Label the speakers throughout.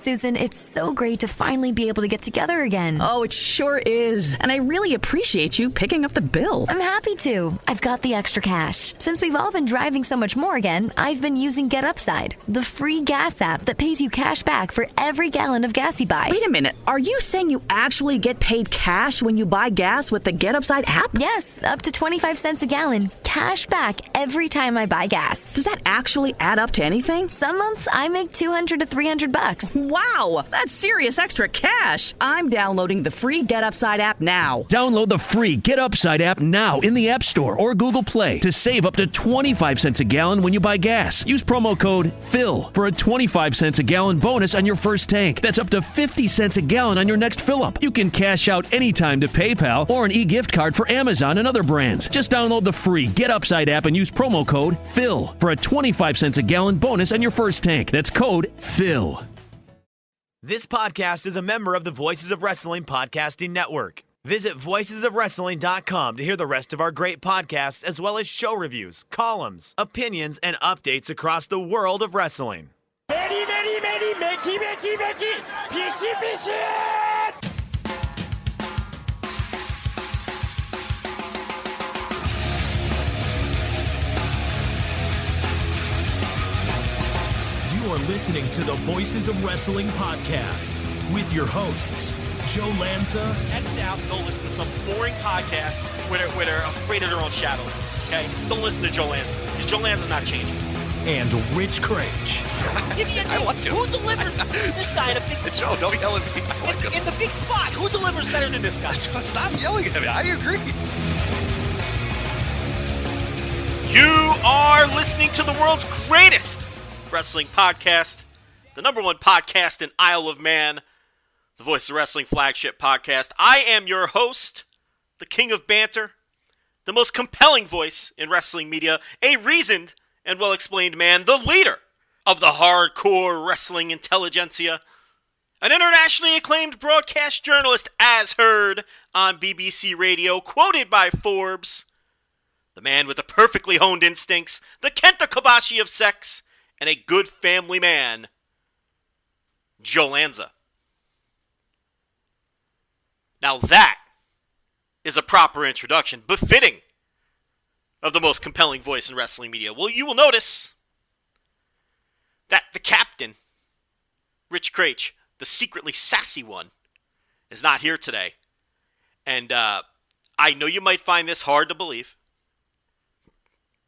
Speaker 1: Susan, it's so great to finally be able to get together again.
Speaker 2: Oh, it sure is. And I really appreciate you picking up the bill.
Speaker 1: I'm happy to. I've got the extra cash. Since we've all been driving so much more again, I've been using Get Upside, the free gas app that pays you cash back for every gallon of gas you buy.
Speaker 2: Wait a minute. Are you saying you actually get paid cash when you buy gas with the Get Upside app?
Speaker 1: Yes, up to 25 cents a gallon. Cash back every time I buy gas.
Speaker 2: Does that actually add up to anything?
Speaker 1: Some months I make $200 to $300.
Speaker 2: Wow, that's serious extra cash. I'm downloading the free Get Upside app now.
Speaker 3: Download the free Get Upside app now in the App Store or Google Play to save up to 25 cents a gallon when you buy gas. Use promo code PHIL for a 25 cents a gallon bonus on your first tank. That's up to 50 cents a gallon on your next fill-up. You can cash out anytime to PayPal or an e-gift card for Amazon and other brands. Just download the free Get Upside app and use promo code PHIL for a 25 cents a gallon bonus on your first tank. That's code PHIL.
Speaker 4: This podcast is a member of the Voices of Wrestling Podcasting Network. Visit voicesofwrestling.com to hear the rest of our great podcasts, as well as show reviews, columns, opinions, and updates across the world of wrestling.
Speaker 5: You are listening to the Voices of Wrestling podcast with your hosts, Joe Lanza.
Speaker 6: X out and go listen to some boring podcast where they're afraid of their own shadow. Okay? Don't listen to Joe Lanza, because Joe Lanza's not changing.
Speaker 5: And Rich Craich.
Speaker 6: Give me a name. Who delivers this guy in a big spot?
Speaker 7: Joe, don't yell at me. I like
Speaker 6: in the big spot, who delivers better than this guy?
Speaker 7: Stop yelling at me. I agree.
Speaker 6: You are listening to the world's greatest wrestling podcast, the number one podcast in Isle of Man, the Voice of Wrestling Flagship podcast. I am your host, the king of banter, the most compelling voice in wrestling media, a reasoned and well-explained man, the leader of the hardcore wrestling intelligentsia, an internationally acclaimed broadcast journalist as heard on BBC Radio, quoted by Forbes, the man with the perfectly honed instincts, the Kenta Kobashi of sex, and a good family man, Joe Lanza. Now that is a proper introduction, befitting of the most compelling voice in wrestling media. Well, you will notice that the captain, Rich Craich, the secretly sassy one, is not here today. And I know you might find this hard to believe,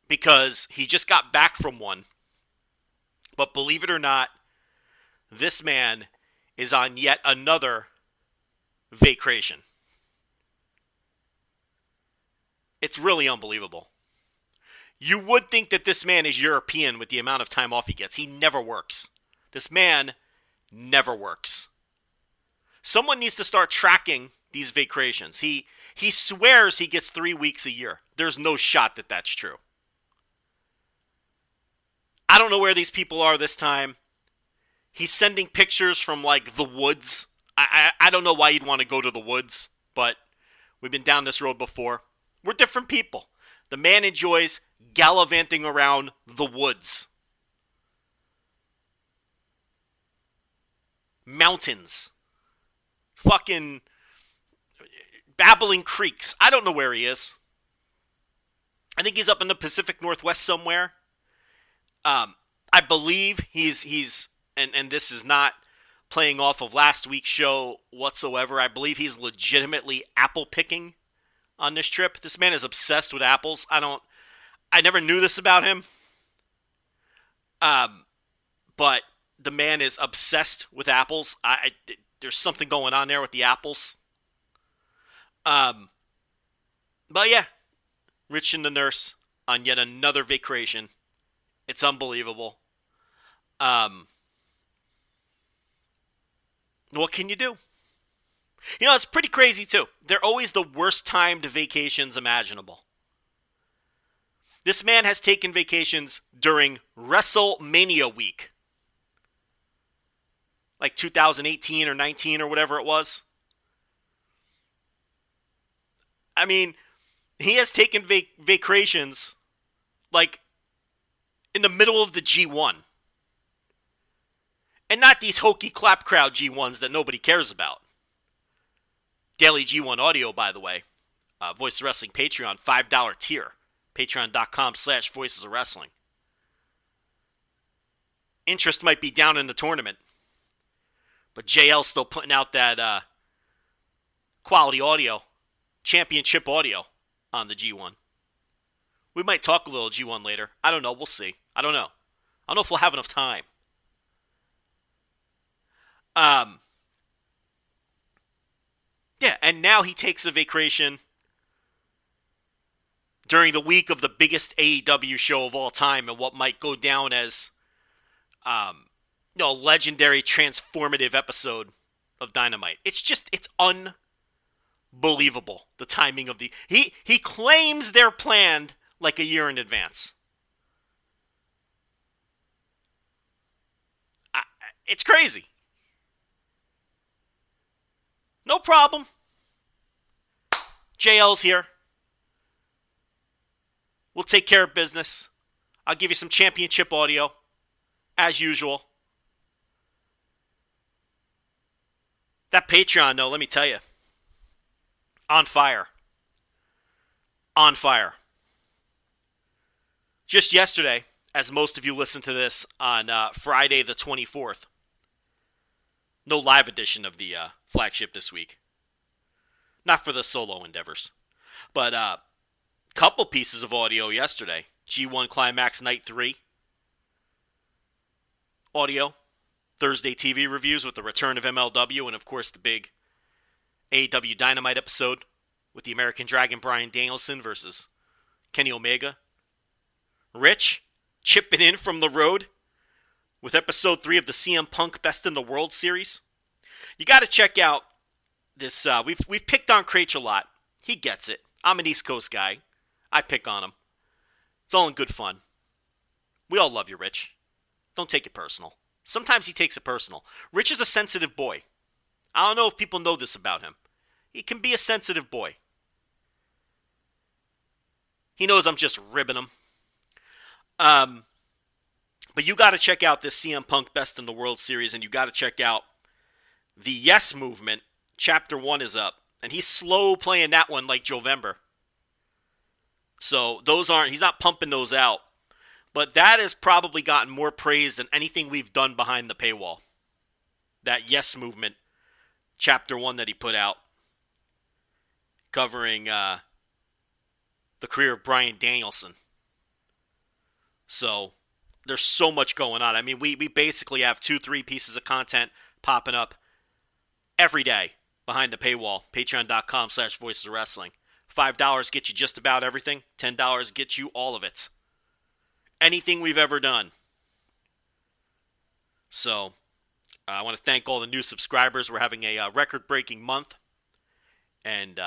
Speaker 6: because he just got back from one. But believe it or not, this man is on yet another vacation. It's really unbelievable. You would think that this man is European with the amount of time off he gets. He never works. This man never works. Someone needs to start tracking these vacations. He swears he gets 3 weeks a year. There's no shot that that's true. I don't know where these people are this time. He's sending pictures from, like, the woods. I don't know why you'd want to go to the woods, but we've been down this road before. We're different people. The man enjoys gallivanting around the woods. Mountains. Fucking babbling creeks. I don't know where he is. I think he's up in the Pacific Northwest somewhere. I believe he's and this is not playing off of last week's show whatsoever. I believe he's legitimately apple picking on this trip. This man is obsessed with apples. I never knew this about him. But the man is obsessed with apples. There's something going on there with the apples. But yeah, Rich and the nurse on yet another vacation. It's unbelievable. What can you do? You know, it's pretty crazy, too. They're always the worst timed vacations imaginable. This man has taken vacations during WrestleMania week. Like 2018 or 19 or whatever it was. I mean, he has taken vacations like in the middle of the G1. And not these hokey clap crowd G1s that nobody cares about. Daily G1 audio, by the way. Voices of Wrestling Patreon, $5 tier. Patreon.com/Voices of Wrestling. Interest might be down in the tournament. But JL's still putting out that quality audio. Championship audio on the G1. We might talk a little G1 later. I don't know. We'll see. I don't know if we'll have enough time. Yeah, and now he takes a vacation during the week of the biggest AEW show of all time and what might go down as a legendary transformative episode of Dynamite. It's unbelievable, the timing of he claims they're planned like a year in advance. It's crazy. No problem. JL's here. We'll take care of business. I'll give you some championship audio, as usual. That Patreon, though, let me tell you, on fire. On fire. Just yesterday, as most of you listened to this on Friday the 24th, no live edition of the Flagship this week. Not for the solo endeavors. But couple pieces of audio yesterday. G1 Climax Night 3 audio. Thursday TV reviews with the return of MLW. And, of course, the big AEW Dynamite episode with the American Dragon Bryan Danielson versus Kenny Omega. Rich chipping in from the road with episode 3 of the CM Punk Best in the World series. You got to check out this. We've picked on Craich a lot. He gets it. I'm an East Coast guy. I pick on him. It's all in good fun. We all love you, Rich. Don't take it personal. Sometimes he takes it personal. Rich is a sensitive boy. I don't know if people know this about him. He can be a sensitive boy. He knows I'm just ribbing him. But you got to check out this CM Punk Best in the World series, and you got to check out the Yes Movement. Chapter 1 is up, and he's slow playing that one like Jovember. So he's not pumping those out. But that has probably gotten more praise than anything we've done behind the paywall. That Yes Movement, Chapter 1 that he put out, covering the career of Bryan Danielson. So there's so much going on. I mean, we basically have 2-3 pieces of content popping up every day behind the paywall. Patreon.com/Voices of Wrestling. $5 gets you just about everything. $10 gets you all of it. Anything we've ever done. So, I want to thank all the new subscribers. We're having a record-breaking month. And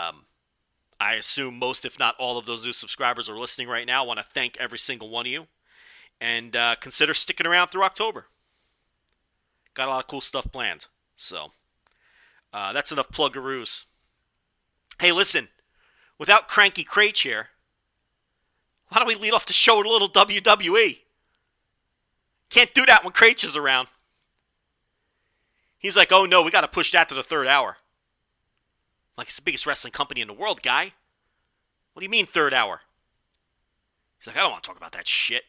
Speaker 6: I assume most, if not all, of those new subscribers are listening right now. I want to thank every single one of you. And consider sticking around through October. Got a lot of cool stuff planned. So, that's enough plug-a-roos. Hey, listen. Without Cranky Craich here, why don't we lead off the show with a little WWE? Can't do that when Craich is around. He's like, oh no, we got to push that to the third hour. Like, it's the biggest wrestling company in the world, guy. What do you mean third hour? He's like, I don't want to talk about that shit.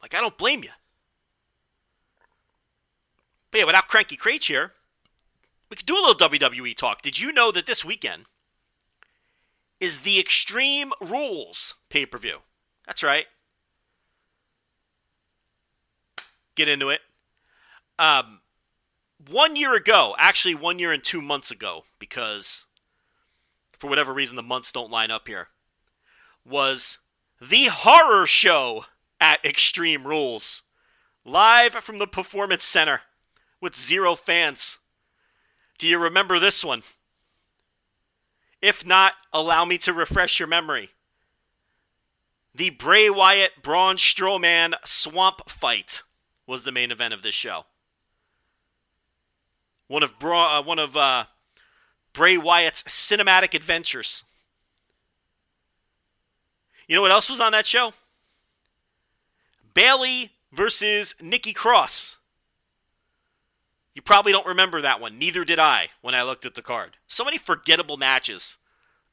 Speaker 6: Like, I don't blame you. But yeah, without Cranky Craich here, we could do a little WWE talk. Did you know that this weekend is the Extreme Rules pay-per-view? That's right. Get into it. 1 year ago, actually 1 year and 2 months ago, because for whatever reason the months don't line up here, was the horror show at Extreme Rules. Live from the Performance Center with 0 fans. Do you remember this one? If not, allow me to refresh your memory. The Bray Wyatt Braun Strowman swamp fight was the main event of this show. One of Bray Wyatt's cinematic adventures. You know what else was on that show? Bayley versus Nikki Cross. You probably don't remember that one. Neither did I when I looked at the card. So many forgettable matches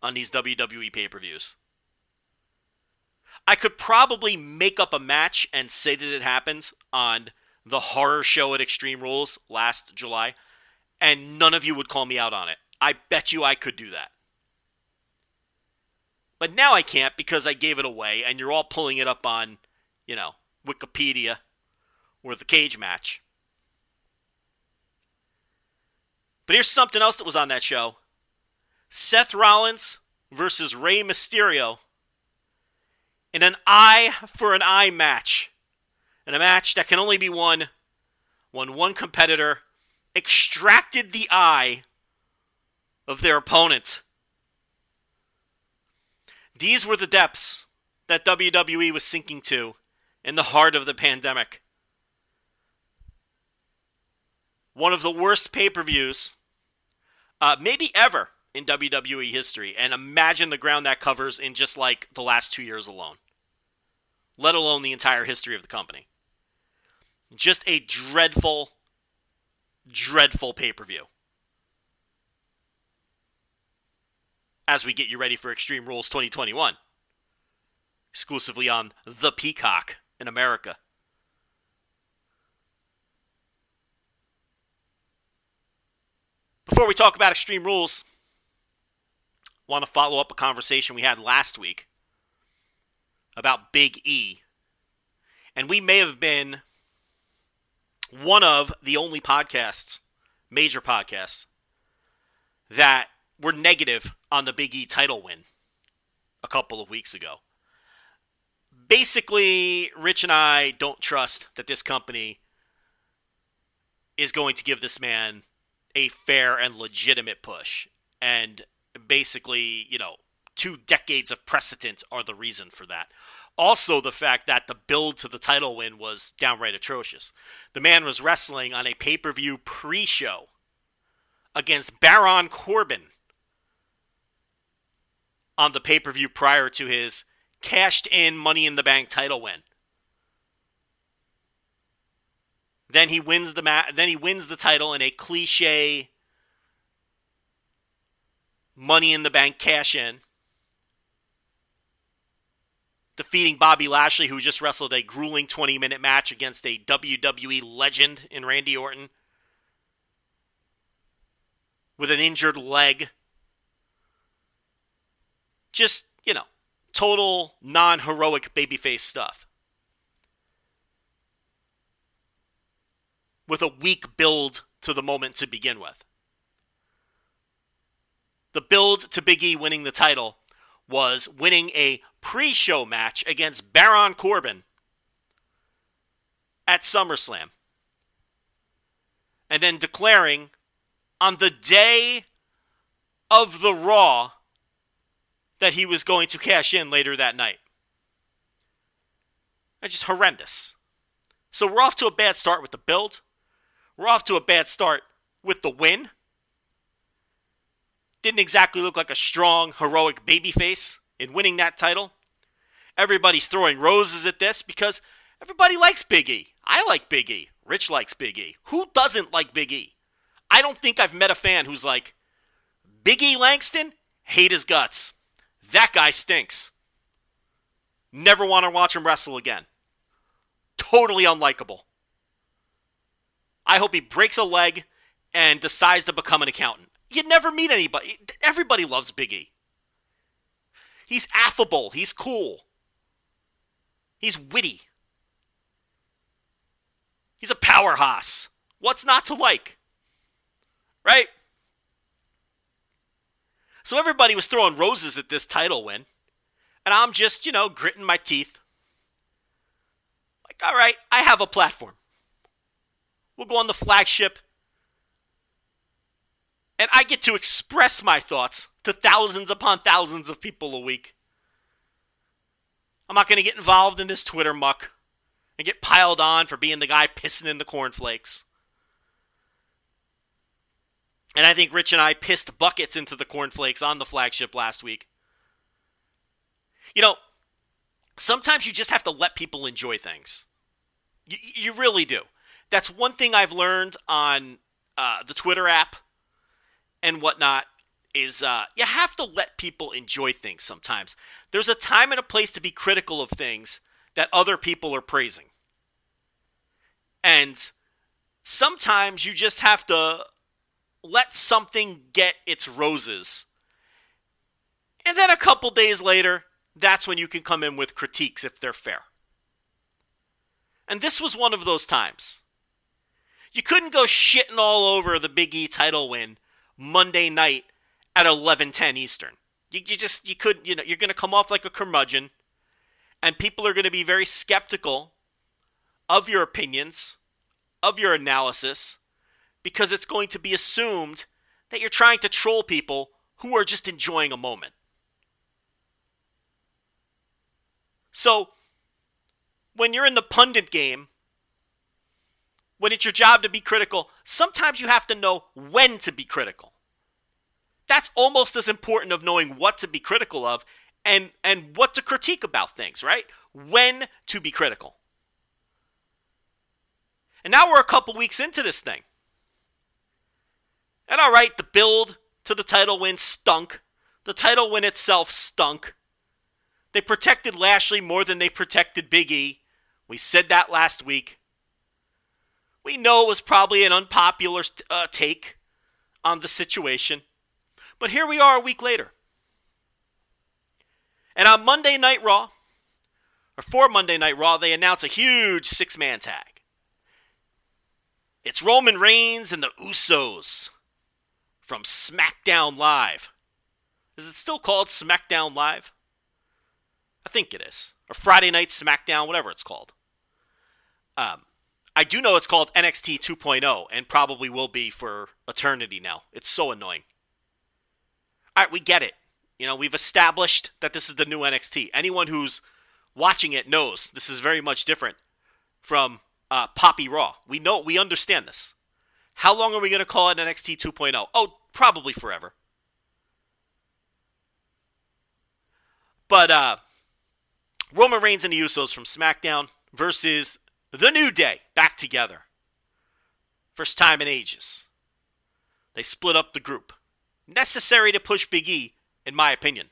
Speaker 6: on these WWE pay-per-views. I could probably make up a match and say that it happened on the horror show at Extreme Rules last July, and none of you would call me out on it. I bet you I could do that. But now I can't because I gave it away, and you're all pulling it up on, Wikipedia or the cage match. But here's something else that was on that show. Seth Rollins versus Rey Mysterio in an eye for an eye match. In a match that can only be won when one competitor extracted the eye of their opponent. These were the depths that WWE was sinking to in the heart of the pandemic. One of the worst pay-per-views maybe ever in WWE history. And imagine the ground that covers in just like the last 2 years alone. Let alone the entire history of the company. Just a dreadful, dreadful pay-per-view. As we get you ready for Extreme Rules 2021. Exclusively on The Peacock in America. Before we talk about Extreme Rules, I want to follow up a conversation we had last week about Big E. And we may have been one of the only podcasts, major podcasts, that were negative on the Big E title win a couple of weeks ago. Basically, Rich and I don't trust that this company is going to give this man a fair and legitimate push. And basically, 2 decades of precedent are the reason for that. Also, the fact that the build to the title win was downright atrocious. The man was wrestling on a pay-per-view pre-show against Baron Corbin on the pay-per-view prior to his cashed-in Money in the Bank title win. Then he wins the title in a cliche Money in the Bank cash-in, defeating Bobby Lashley, who just wrestled a grueling 20-minute match against a WWE legend in Randy Orton with an injured leg. Just, total non-heroic babyface stuff. With a weak build to the moment to begin with. The build to Big E winning the title was winning a pre-show match against Baron Corbin at SummerSlam. And then declaring on the day of the Raw that he was going to cash in later that night. That's just horrendous. So we're off to a bad start with the build. We're off to a bad start with the win. Didn't exactly look like a strong, heroic babyface in winning that title. Everybody's throwing roses at this because everybody likes Big E. I like Big E. Rich likes Big E. Who doesn't like Big E? I don't think I've met a fan who's like, Big E Langston? Hate his guts. That guy stinks. Never want to watch him wrestle again. Totally unlikable. I hope he breaks a leg and decides to become an accountant. You'd never meet anybody. Everybody loves Big E. He's affable. He's cool. He's witty. He's a powerhouse. What's not to like? Right? So everybody was throwing roses at this title win. And I'm just, gritting my teeth. Like, all right, I have a platform. We'll go on the Flagship. And I get to express my thoughts to thousands upon thousands of people a week. I'm not going to get involved in this Twitter muck and get piled on for being the guy pissing in the cornflakes. And I think Rich and I pissed buckets into the cornflakes on the Flagship last week. Sometimes you just have to let people enjoy things. You really do. That's one thing I've learned on the Twitter app and whatnot is you have to let people enjoy things sometimes. There's a time and a place to be critical of things that other people are praising. And sometimes you just have to let something get its roses. And then a couple days later, that's when you can come in with critiques if they're fair. And this was one of those times. You couldn't go shitting all over the Big E title win Monday night at 11:10 Eastern. You couldn't, you're going to come off like a curmudgeon, and people are going to be very skeptical of your opinions, of your analysis, because it's going to be assumed that you're trying to troll people who are just enjoying a moment. So, when you're in the pundit game, when it's your job to be critical, sometimes you have to know when to be critical. That's almost as important of knowing what to be critical of and what to critique about things, right? When to be critical. And now we're a couple weeks into this thing. And all right, the build to the title win stunk. The title win itself stunk. They protected Lashley more than they protected Big E. We said that last week. We know it was probably an unpopular take on the situation. But here we are a week later. And on Monday Night Raw, or for Monday Night Raw, they announce a huge 6-man tag. It's Roman Reigns and the Usos from SmackDown Live. Is it still called SmackDown Live? I think it is. Or Friday Night SmackDown, whatever it's called. I do know it's called NXT 2.0 and probably will be for eternity now. It's so annoying. All right, we get it. We've established that this is the new NXT. Anyone who's watching it knows this is very much different from Poppy Raw. We understand this. How long are we going to call it NXT 2.0? Oh, probably forever. But Roman Reigns and the Usos from SmackDown versus The New Day back together. First time in ages. They split up the group. Necessary to push Big E, in my opinion.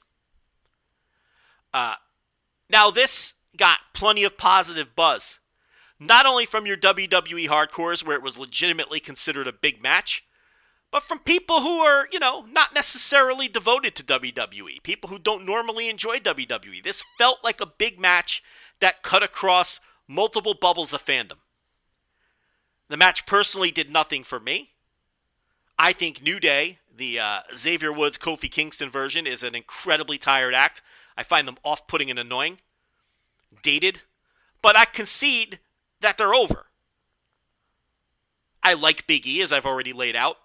Speaker 6: Now this got plenty of positive buzz. Not only from your WWE hardcores, where it was legitimately considered a big match, but from people who are, not necessarily devoted to WWE. People who don't normally enjoy WWE. This felt like a big match that cut across multiple bubbles of fandom. The match personally did nothing for me. I think New Day, the Xavier Woods, Kofi Kingston version, is an incredibly tired act. I find them off-putting and annoying. Dated. But I concede that they're over. I like Big E, as I've already laid out.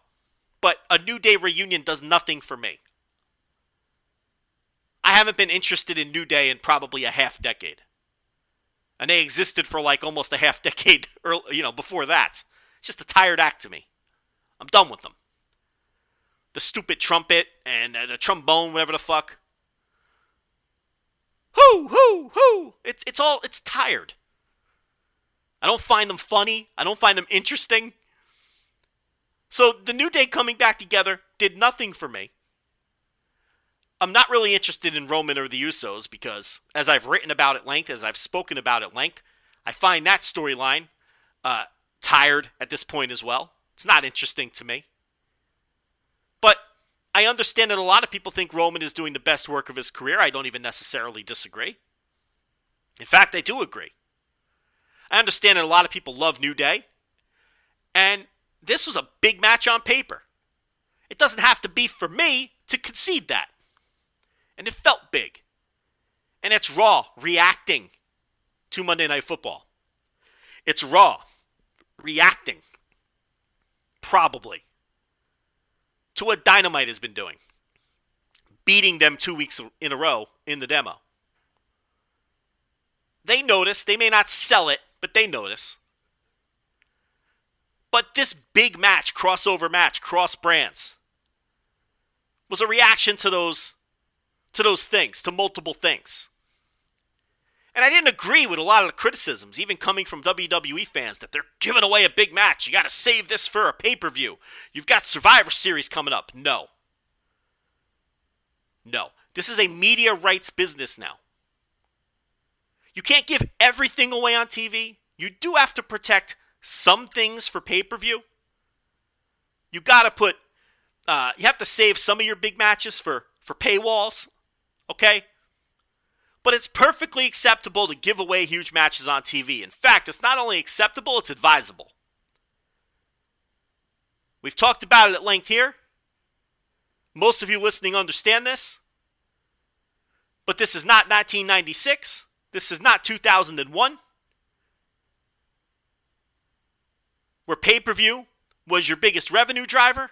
Speaker 6: But a New Day reunion does nothing for me. I haven't been interested in New Day in probably a half decade. And they existed for like almost a half decade before that. It's just a tired act to me. I'm done with them. The stupid trumpet and the trombone, whatever the fuck. Hoo, hoo, hoo. It's tired. I don't find them funny. I don't find them interesting. So the New Day coming back together did nothing for me. I'm not really interested in Roman or the Usos because, as I've written about at length, as I've spoken about at length, I find that storyline tired at this point as well. It's not interesting to me. But I understand that a lot of people think Roman is doing the best work of his career. I don't even necessarily disagree. In fact, I do agree. I understand that a lot of people love New Day. And this was a big match on paper. It doesn't have to be for me to concede that. And it felt big. And it's Raw reacting to Monday Night Football. It's Raw reacting, probably, to what Dynamite has been doing. Beating them 2 weeks in a row in the demo. They notice. They may not sell it, but they notice. But this big match, crossover match, cross brands, was a reaction to those things, to multiple things. And I didn't agree with a lot of the criticisms, even coming from WWE fans, that they're giving away a big match. You got to save this for a pay-per-view. You've got Survivor Series coming up. No. This is a media rights business now. You can't give everything away on TV. You do have to protect some things for pay-per-view. You got to put, you have to save some of your big matches for paywalls, okay? But it's perfectly acceptable to give away huge matches on TV. In fact, it's not only acceptable, it's advisable. We've talked about it at length here. Most of you listening understand this. But this is not 1996. This is not 2001. Where pay-per-view was your biggest revenue driver.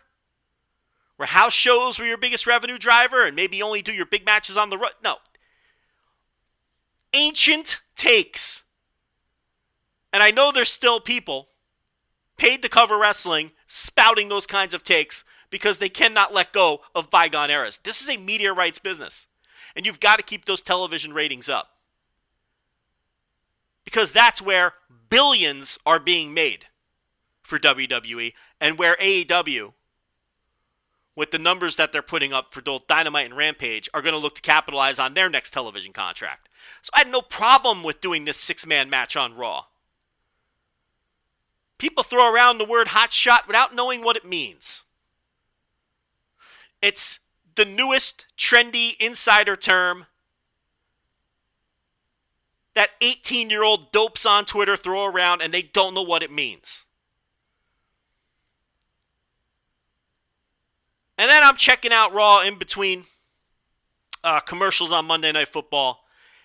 Speaker 6: Where house shows were your biggest revenue driver and maybe only do your big matches on the road. No. Ancient takes. And I know there's still people paid to cover wrestling spouting those kinds of takes because they cannot let go of bygone eras. This is a media rights business. And you've got to keep those television ratings up. Because that's where billions are being made for WWE and where AEW, with the numbers that they're putting up for both Dynamite and Rampage, are going to look to capitalize on their next television contract. So I had no problem with doing this 6-man match on Raw. People throw around the word hot shot without knowing what it means. It's the newest trendy insider term that 18-year-old dopes on Twitter throw around and they don't know what it means. And then I'm checking out Raw in between commercials on Monday Night Football,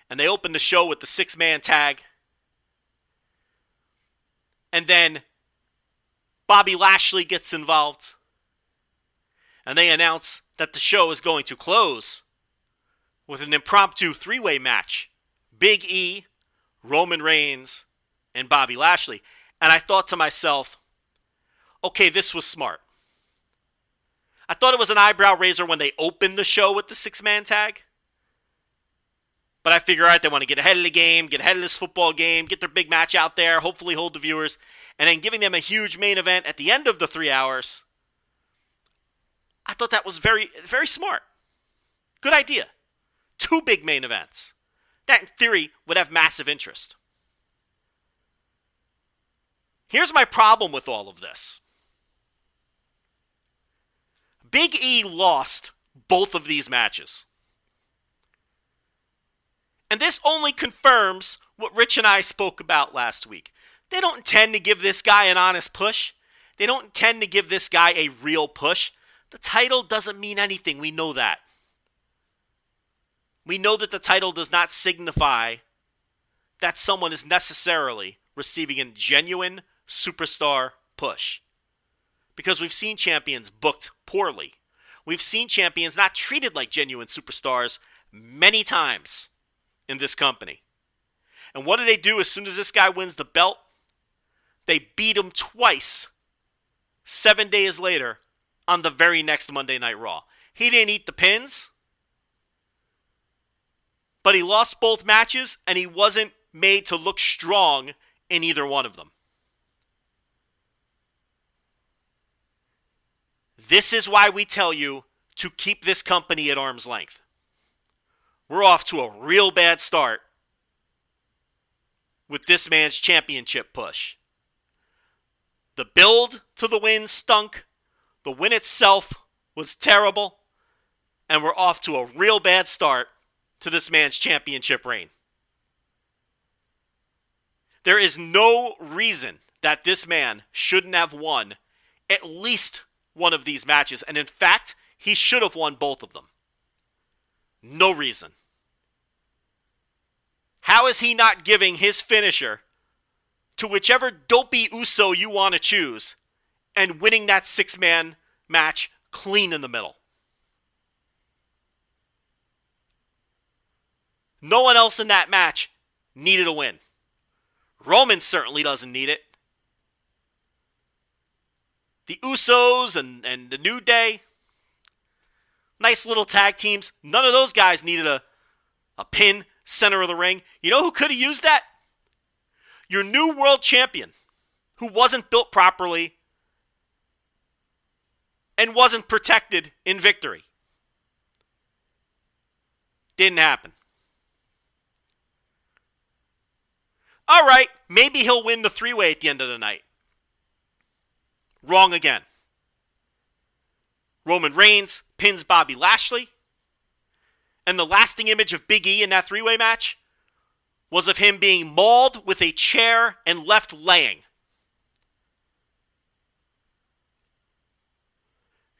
Speaker 6: and they open the show with the 6-man tag. And then Bobby Lashley gets involved, and they announce that the show is going to close with an impromptu 3-way match. Big E, Roman Reigns, and Bobby Lashley. And I thought to myself, okay, this was smart. I thought it was an eyebrow raiser when they opened the show with the 6-man tag. But I figure, all right, they want to get ahead of the game, get ahead of this football game, get their big match out there, hopefully hold the viewers, and then giving them a huge main event at the end of the 3 hours. I thought that was very, very smart. Good idea. 2 big main events. That, in theory, would have massive interest. Here's my problem with all of this. Big E lost both of these matches. And this only confirms what Rich and I spoke about last week. They don't intend to give this guy an honest push. They don't intend to give this guy a real push. The title doesn't mean anything. We know that. We know that the title does not signify that someone is necessarily receiving a genuine superstar push. Because we've seen champions booked poorly. We've seen champions not treated like genuine superstars many times in this company. And what do as soon as this guy wins the belt? They beat him twice 7 days later on the very next Monday Night Raw. He didn't eat the pins, but he lost both matches and he wasn't made to look strong in either one of them. This is why we tell you to keep this company at arm's length. We're off to a real bad start with this man's championship push. The build to the win stunk. The win itself was terrible. And we're off to a real bad start to this man's championship reign. There is no reason that this man shouldn't have won at least one of these matches. And in fact, he should have won both of them. No reason. How is he not giving his finisher to whichever dopey Uso you want to choose and winning that 6-man match clean in the middle? No one else in that match needed a win. Roman certainly doesn't need it. The Usos and the New Day, nice little tag teams. None of those guys needed a pin center of the ring. You know who could have used that? Your new world champion, who wasn't built properly and wasn't protected in victory. Didn't happen. All right, maybe he'll win the three-way at the end of the night. Wrong again. Roman Reigns pins Bobby Lashley. And the lasting image of Big E in that three-way match was of him being mauled with a chair and left laying.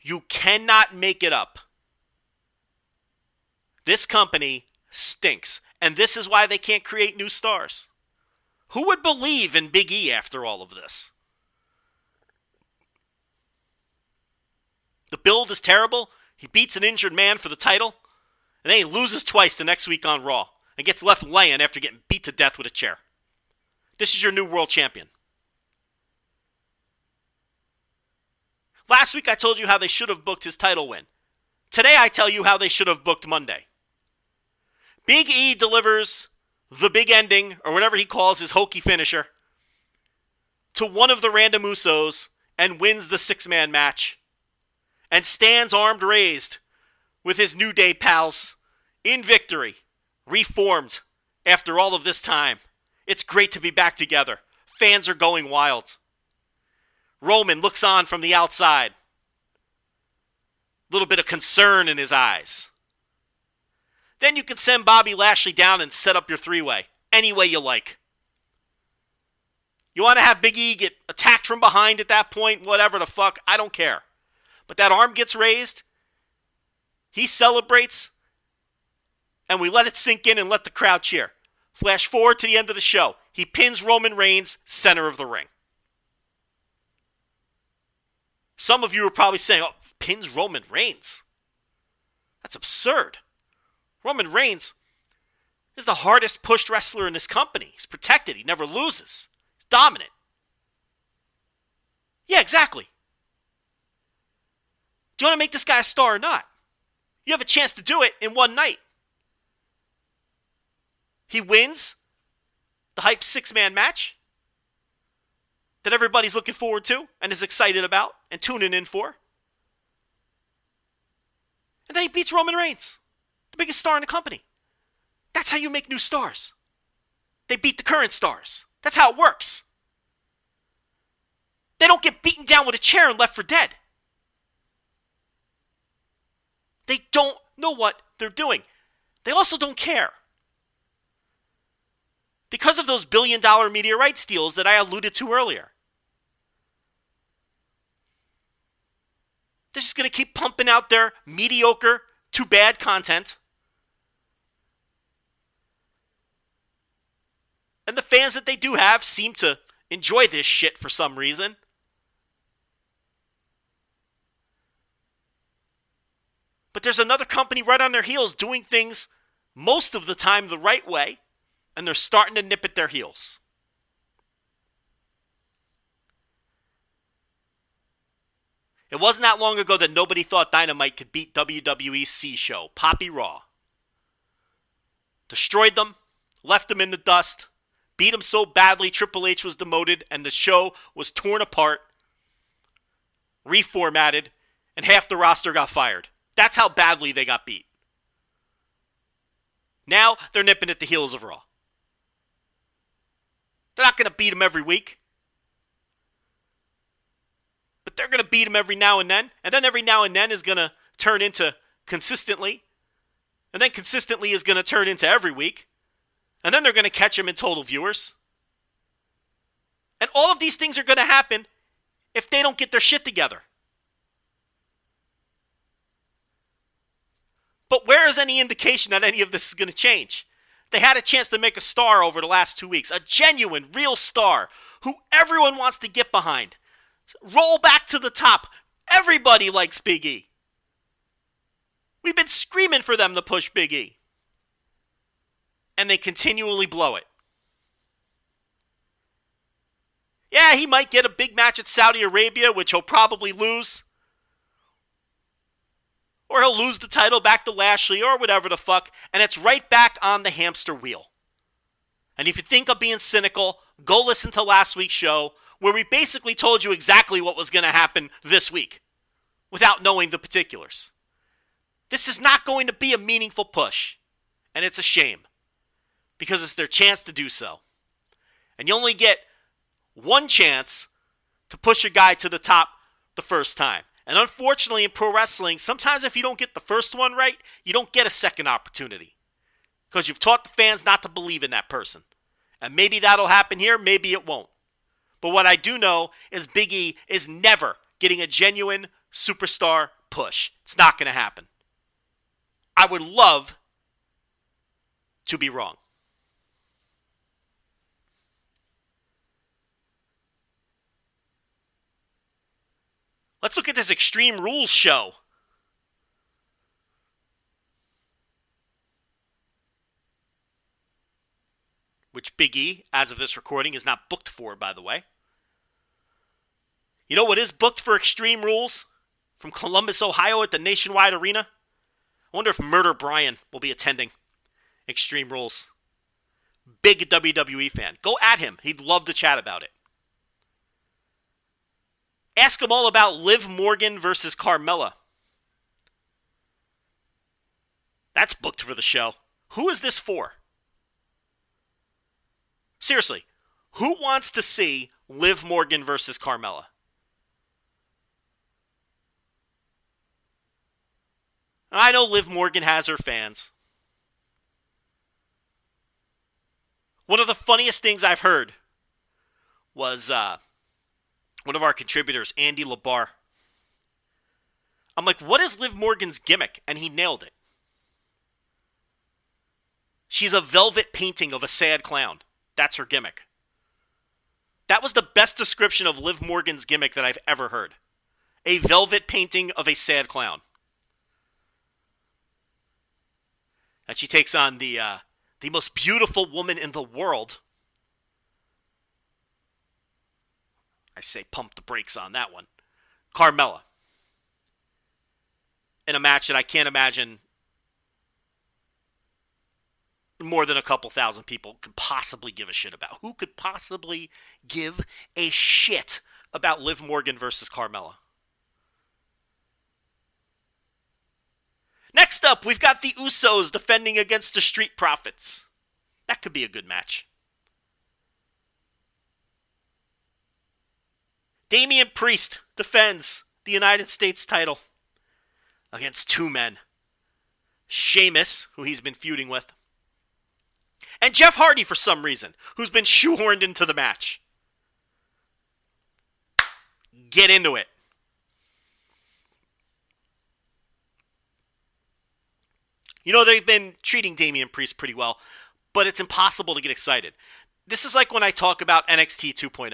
Speaker 6: You cannot make it up. This company stinks. And this is why they can't create new stars. Who would believe in Big E after all of this? The build is terrible. He beats an injured man for the title. And then he loses twice the next week on Raw. And gets left laying after getting beat to death with a chair. This is your new world champion. Last week I told you how they should have booked his title win. Today I tell you how they should have booked Monday. Big E delivers the big ending, or whatever he calls his hokey finisher, to one of the random Usos and wins the six-man match. And stands armed raised with his New Day pals in victory, reformed after all of this time. It's great to be back together. Fans are going wild. Roman looks on from the outside. A little bit of concern in his eyes. Then you can send Bobby Lashley down and set up your three-way. Any way you like. You want to have Big E get attacked from behind at that point? Whatever the fuck. I don't care. But that arm gets raised. He celebrates. And we let it sink in and let the crowd cheer. Flash forward to the end of the show. He pins Roman Reigns, center of the ring. Some of you are probably saying, oh, pins Roman Reigns. That's absurd. Roman Reigns is the hardest pushed wrestler in this company. He's protected. He never loses. He's dominant. Yeah, exactly. Do you want to make this guy a star or not? You have a chance to do it in one night. He wins the hype six-man match that everybody's looking forward to and is excited about and tuning in for. And then he beats Roman Reigns, the biggest star in the company. That's how you make new stars. They beat the current stars. That's how it works. They don't get beaten down with a chair and left for dead. They don't know what they're doing. They also don't care. Because of those billion-dollar media rights deals that I alluded to earlier. They're just going to keep pumping out their mediocre to bad content. And the fans that they do have seem to enjoy this shit for some reason. But there's another company right on their heels doing things most of the time the right way, and they're starting to nip at their heels. It wasn't that long ago that nobody thought Dynamite could beat WWE's C-Show, Poppy Raw. Destroyed them, left them in the dust, beat them so badly Triple H was demoted and the show was torn apart, reformatted, and half the roster got fired. That's how badly they got beat. Now they're nipping at the heels of Raw. They're not going to beat them every week. But they're going to beat them every now and then. And then every now and then is going to turn into consistently. And then consistently is going to turn into every week. And then they're going to catch them in total viewers. And all of these things are going to happen if they don't get their shit together. But where is any indication that any of this is going to change? They had a chance to make a star over the last 2 weeks. A genuine, real star who everyone wants to get behind. Roll back to the top. Everybody likes Big E. We've been screaming for them to push Big E. And they continually blow it. Yeah, he might get a big match at Saudi Arabia, which he'll probably lose. Or he'll lose the title back to Lashley or whatever the fuck, and it's right back on the hamster wheel. And if you think of being cynical, go listen to last week's show where we basically told you exactly what was going to happen this week without knowing the particulars. This is not going to be a meaningful push, and it's a shame because it's their chance to do so. And you only get one chance to push a guy to the top the first time. And unfortunately in pro wrestling, sometimes if you don't get the first one right, you don't get a second opportunity. Because you've taught the fans not to believe in that person. And maybe that'll happen here, maybe it won't. But what I do know is Big E is never getting a genuine superstar push. It's not going to happen. I would love to be wrong. Let's look at this Extreme Rules show. Which Big E, as of this recording, is not booked for, by the way. You know what is booked for Extreme Rules? From Columbus, Ohio at the Nationwide Arena? I wonder if Murder Brian will be attending Extreme Rules. Big WWE fan. Go at him. He'd love to chat about it. Ask him all about Liv Morgan versus Carmella. That's booked for the show. Who is this for? Seriously, who wants to see Liv Morgan versus Carmella? I know Liv Morgan has her fans. One of the funniest things I've heard was one of our contributors, Andy LaBar. I'm like, what is Liv Morgan's gimmick? And he nailed it. She's a velvet painting of a sad clown. That's her gimmick. That was the best description of Liv Morgan's gimmick that I've ever heard. A velvet painting of a sad clown. And she takes on the most beautiful woman in the world. I say pump the brakes on that one. Carmella. In a match that I can't imagine more than a couple thousand people could possibly give a shit about. Who could possibly give a shit about Liv Morgan versus Carmella? Next up, we've got the Usos defending against the Street Profits. That could be a good match. Damian Priest defends the United States title against two men. Sheamus, who he's been feuding with, and Jeff Hardy for some reason, who's been shoehorned into the match. Get into it. You know, they've been treating Damian Priest pretty well, but it's impossible to get excited. This is like when I talk about NXT 2.0.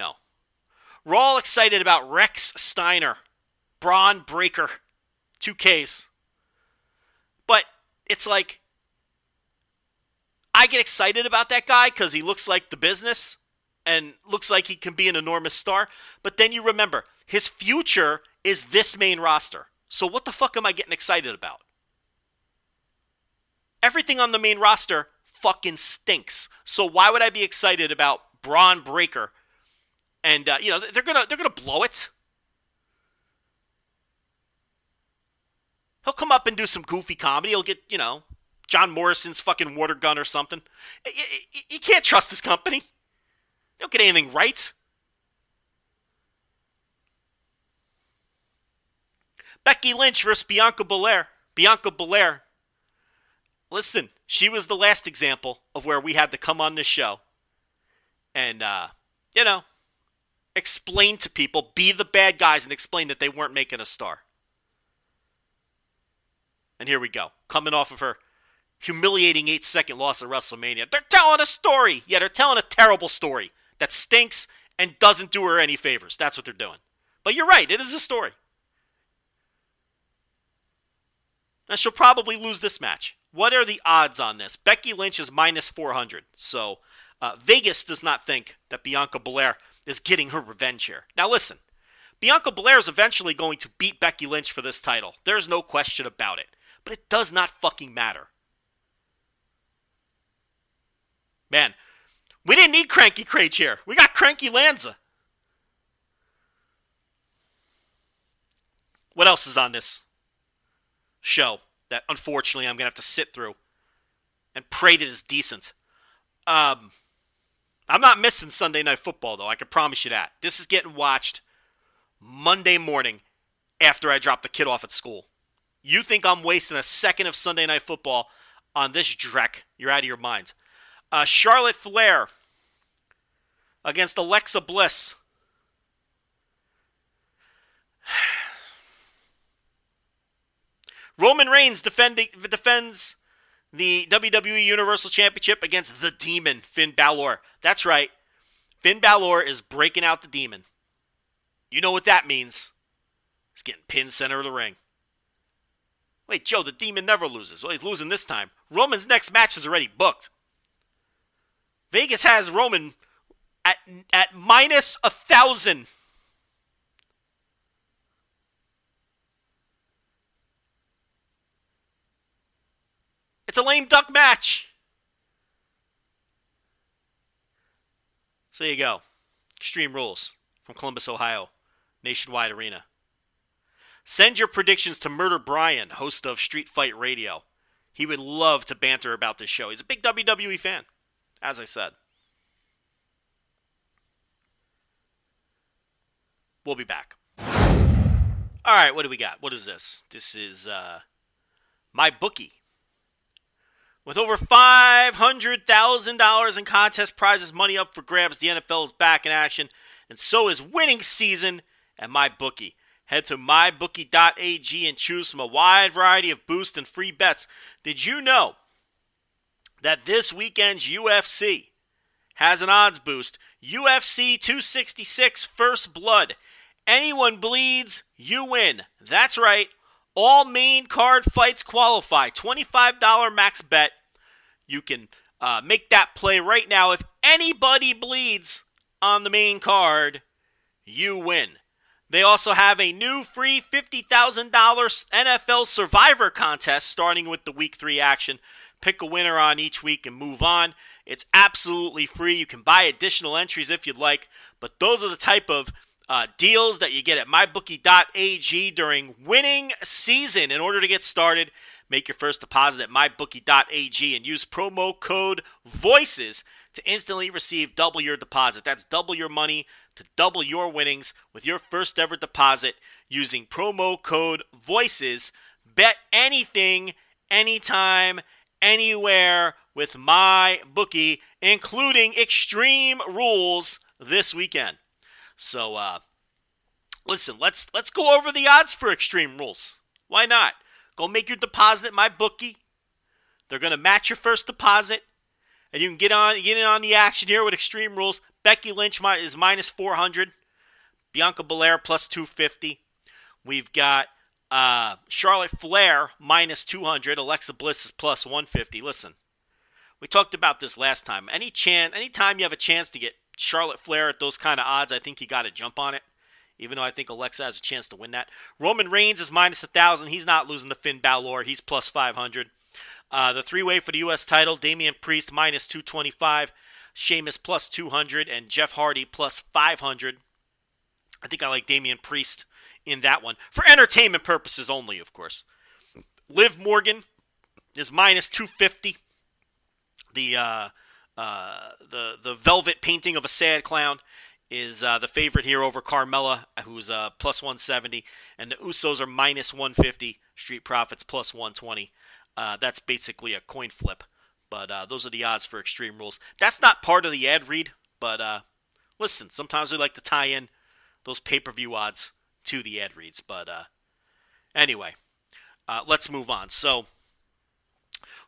Speaker 6: We're all excited about Rex Steiner, Braun Breaker, 2Ks. But it's like, I get excited about that guy because he looks like the business and looks like he can be an enormous star. But then you remember, his future is this main roster. So what the fuck am I getting excited about? Everything on the main roster fucking stinks. So why would I be excited about Braun Breaker? And they're gonna blow it. He'll come up and do some goofy comedy. He'll get, John Morrison's fucking water gun or something. You can't trust this company. They don't get anything right. Becky Lynch versus Bianca Belair. Bianca Belair. Listen, she was the last example of where we had to come on this show and, explain to people, be the bad guys and explain that they weren't making a star. And here we go. Coming off of her humiliating 8-second loss at WrestleMania. They're telling a story. Yeah, they're telling a terrible story that stinks and doesn't do her any favors. That's what they're doing. But you're right. It is a story. And she'll probably lose this match. What are the odds on this? Becky Lynch is minus 400. So Vegas does not think that Bianca Belair is getting her revenge here. Now listen. Bianca Belair is eventually going to beat Becky Lynch for this title. There's no question about it. But it does not fucking matter. Man, we didn't need Cranky Crage here. We got Cranky Lanza. What else is on this show that unfortunately I'm going to have to sit through and pray that it's decent? I'm not missing Sunday Night Football, though. I can promise you that. This is getting watched Monday morning after I drop the kid off at school. You think I'm wasting a second of Sunday Night Football on this dreck? You're out of your mind. Charlotte Flair against Alexa Bliss. Roman Reigns defends the WWE Universal Championship against the Demon, Finn Balor. That's right. Finn Balor is breaking out the Demon. You know what that means. He's getting pinned center of the ring. Wait, Joe, the Demon never loses. Well, he's losing this time. Roman's next match is already booked. Vegas has Roman at minus 1,000. It's a lame duck match. So there you go. Extreme Rules from Columbus, Ohio. Nationwide Arena. Send your predictions to Murder Brian, host of Street Fight Radio. He would love to banter about this show. He's a big WWE fan, as I said. We'll be back. All right, what do we got? What is this? This is my bookie. With over $500,000 in contest prizes, money up for grabs, the NFL is back in action, and so is winning season at MyBookie. Head to mybookie.ag and choose from a wide variety of boost and free bets. Did you know that this weekend's UFC has an odds boost? UFC 266 First Blood. Anyone bleeds, you win. That's right. All main card fights qualify. $25 max bet. You can make that play right now. If anybody bleeds on the main card, you win. They also have a new free $50,000 NFL Survivor contest starting with the Week 3 action. Pick a winner on each week and move on. It's absolutely free. You can buy additional entries if you'd like, but those are the type of deals that you get at mybookie.ag during winning season. In order to get started, make your first deposit at mybookie.ag and use promo code VOICES to instantly receive double your deposit. That's double your money to double your winnings with your first ever deposit using promo code VOICES. Bet anything, anytime, anywhere with MyBookie, including Extreme Rules this weekend. So, listen, let's go over the odds for Extreme Rules. Why not? Go make your deposit at MyBookie. They're going to match your first deposit, and you can get in on the action here with Extreme Rules. Becky Lynch is minus 400. Bianca Belair plus 250. We've got Charlotte Flair minus 200. Alexa Bliss is plus 150. Listen, we talked about this last time. Anytime you have a chance to get Charlotte Flair at those kind of odds, I think you got to jump on it, even though I think Alexa has a chance to win that. Roman Reigns is minus 1,000. He's not losing to Finn Balor. He's plus 500. The three-way for the U.S. title, Damian Priest minus 225, Sheamus plus 200, and Jeff Hardy plus 500. I think I like Damian Priest in that one. For entertainment purposes only, of course. Liv Morgan is minus 250. The velvet painting of a sad clown is the favorite here over Carmella, who's plus 170. And the Usos are minus 150. Street Profits plus 120. That's basically a coin flip. But those are the odds for Extreme Rules. That's not part of the ad read. But listen, sometimes we like to tie in those pay-per-view odds to the ad reads. But anyway, let's move on. So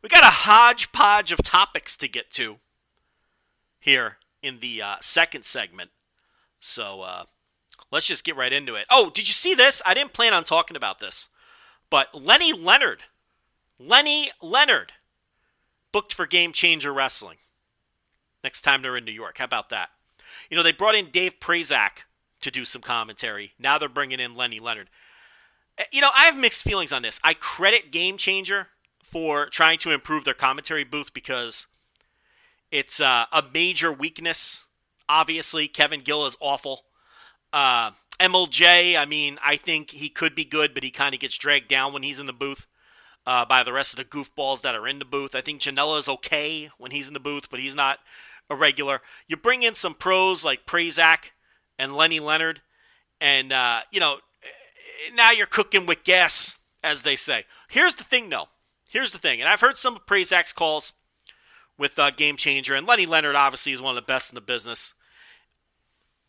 Speaker 6: we got a hodgepodge of topics to get to here in the second segment. So let's just get right into it. Oh, did you see this? I didn't plan on talking about this. But Lenny Leonard, booked for Game Changer Wrestling next time they're in New York. How about that? You know, they brought in Dave Prazak to do some commentary. Now they're bringing in Lenny Leonard. I have mixed feelings on this. I credit Game Changer for trying to improve their commentary booth because it's a major weakness. Obviously, Kevin Gill is awful. MLJ, I think he could be good, but he kind of gets dragged down when he's in the booth by the rest of the goofballs that are in the booth. I think Janela is okay when he's in the booth, but he's not a regular. You bring in some pros like Prazak and Lenny Leonard, and, now you're cooking with gas, as they say. Here's the thing, though. Here's the thing, and I've heard some of Prazak's calls with Game Changer, and Lenny Leonard obviously is one of the best in the business.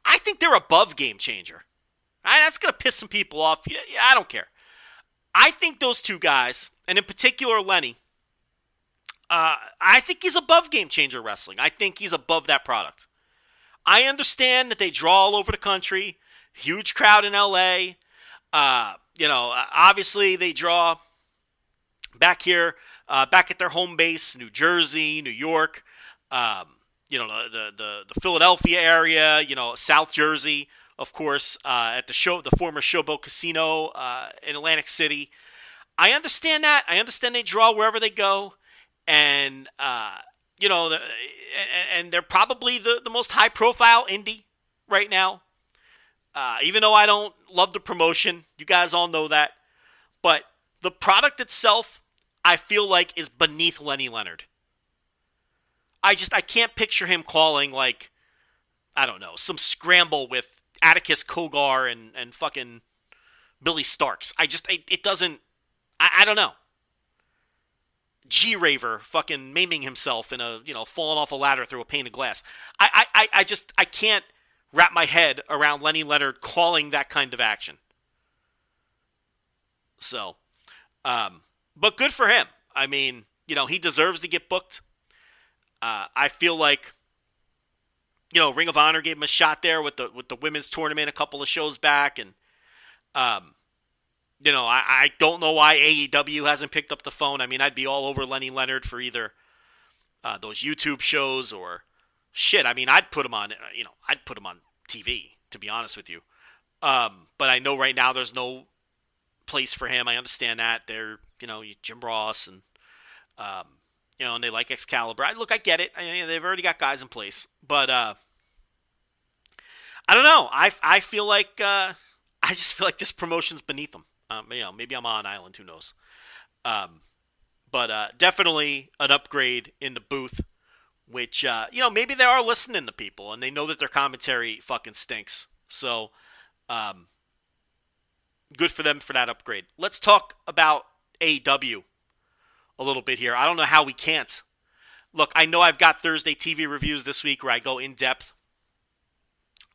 Speaker 6: I think they're above Game Changer. That's going to piss some people off. Yeah, I don't care. I think those two guys, and in particular Lenny, I think he's above Game Changer Wrestling. I think he's above that product. I understand that they draw all over the country, huge crowd in L.A., obviously they draw back here, back at their home base, New Jersey, New York, the Philadelphia area, South Jersey, of course, at the former Showboat Casino in Atlantic City. I understand that. I understand they draw wherever they go, and and they're probably the most high-profile indie right now. Even though I don't love the promotion, you guys all know that. But the product itself, I feel like, is beneath Lenny Leonard. I can't picture him calling, some scramble with Atticus Kogar and fucking Billy Starks. It doesn't, I don't know. G-Raver fucking maiming himself in falling off a ladder through a pane of glass. I can't wrap my head around Lenny Leonard calling that kind of action. So, but good for him. He deserves to get booked. I feel like, Ring of Honor gave him a shot there with the women's tournament a couple of shows back, and I don't know why AEW hasn't picked up the phone. I'd be all over Lenny Leonard for either those YouTube shows or shit. I'd put him on. I'd put him on TV, to be honest with you. But I know right now there's no place for him. I understand that. They're Jim Ross and and they like Excalibur. I get it. They've already got guys in place, but I don't know. I feel like I just feel like this promotion's beneath them. Maybe I'm on an island. Who knows? But definitely an upgrade in the booth, which maybe they are listening to people and they know that their commentary fucking stinks. So good for them for that upgrade. Let's talk about AEW a little bit here. I don't know how we can't. Look, I know I've got Thursday TV reviews this week where I go in depth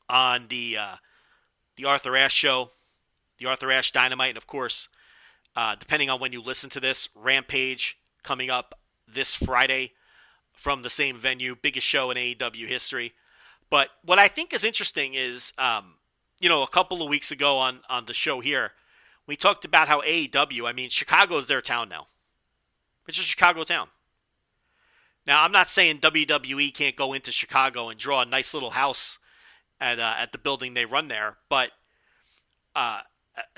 Speaker 6: on the Arthur Ashe show, the Arthur Ashe Dynamite, and of course, depending on when you listen to this, Rampage coming up this Friday from the same venue, biggest show in AEW history. But what I think is interesting is, a couple of weeks ago on the show here, we talked about how AEW, Chicago is their town now. It's a Chicago town. Now, I'm not saying WWE can't go into Chicago and draw a nice little house at the building they run there, but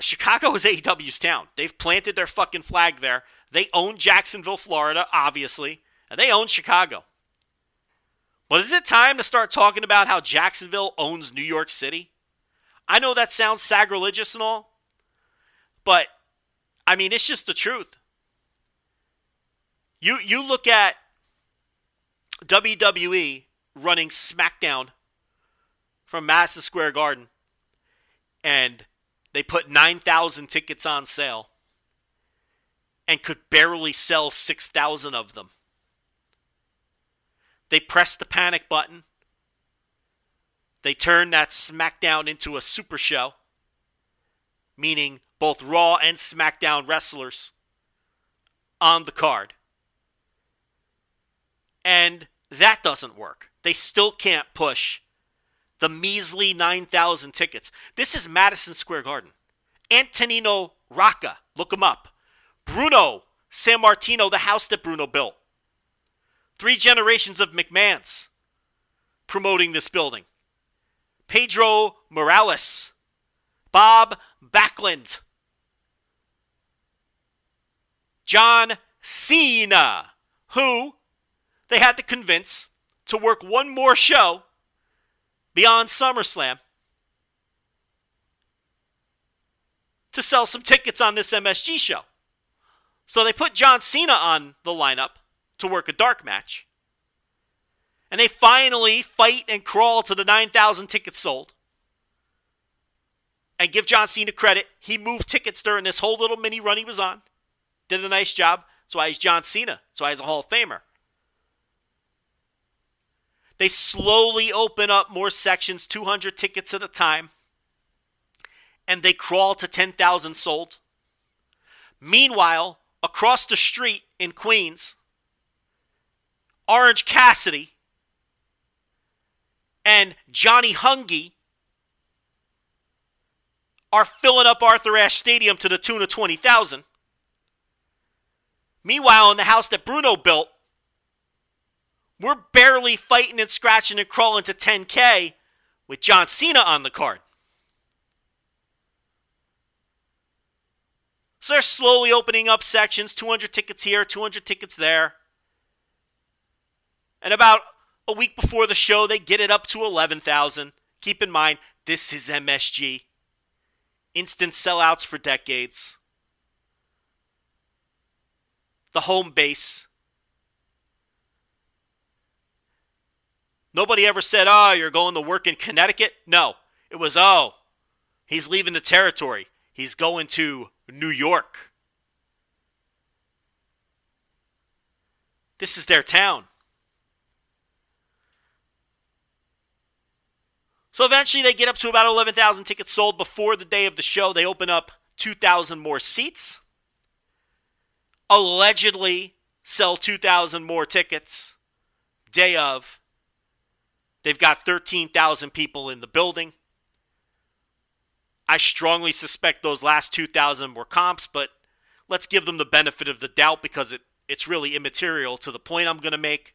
Speaker 6: Chicago is AEW's town. They've planted their fucking flag there. They own Jacksonville, Florida, obviously, and they own Chicago. But is it time to start talking about how Jacksonville owns New York City? I know that sounds sacrilegious and all, but, it's just the truth. You look at WWE running SmackDown from Madison Square Garden, and they put 9,000 tickets on sale and could barely sell 6,000 of them. They pressed the panic button. They turned that SmackDown into a super show, meaning both Raw and SmackDown wrestlers on the card. And that doesn't work. They still can't push the measly 9,000 tickets. This is Madison Square Garden. Antonino Rocca, look him up. Bruno Sammartino, the house that Bruno built. 3 generations of McMahons promoting this building. Pedro Morales, Bob Backlund, John Cena, who they had to convince to work one more show beyond SummerSlam to sell some tickets on this MSG show. So they put John Cena on the lineup to work a dark match. And they finally fight and crawl to the 9,000 tickets sold. And give John Cena credit. He moved tickets during this whole little mini run he was on. Did a nice job. That's why he's John Cena. That's why he's a Hall of Famer. They slowly open up more sections, 200 tickets at a time. And they crawl to 10,000 sold. Meanwhile, across the street in Queens, Orange Cassidy and Johnny Hungy are filling up Arthur Ashe Stadium to the tune of 20,000. Meanwhile, in the house that Bruno built, we're barely fighting and scratching and crawling to 10K with John Cena on the card. So they're slowly opening up sections, 200 tickets here, 200 tickets there. And about a week before the show, they get it up to 11,000. Keep in mind, this is MSG. Instant sellouts for decades. The home base. Nobody ever said, oh, you're going to work in Connecticut. No, it was, oh, he's leaving the territory. He's going to New York. This is their town. So eventually they get up to about 11,000 tickets sold before the day of the show. They open up 2,000 more seats. Allegedly sell 2,000 more tickets. Day of. They've got 13,000 people in the building. I strongly suspect those last 2,000 were comps, but let's give them the benefit of the doubt because it's really immaterial to the point I'm going to make.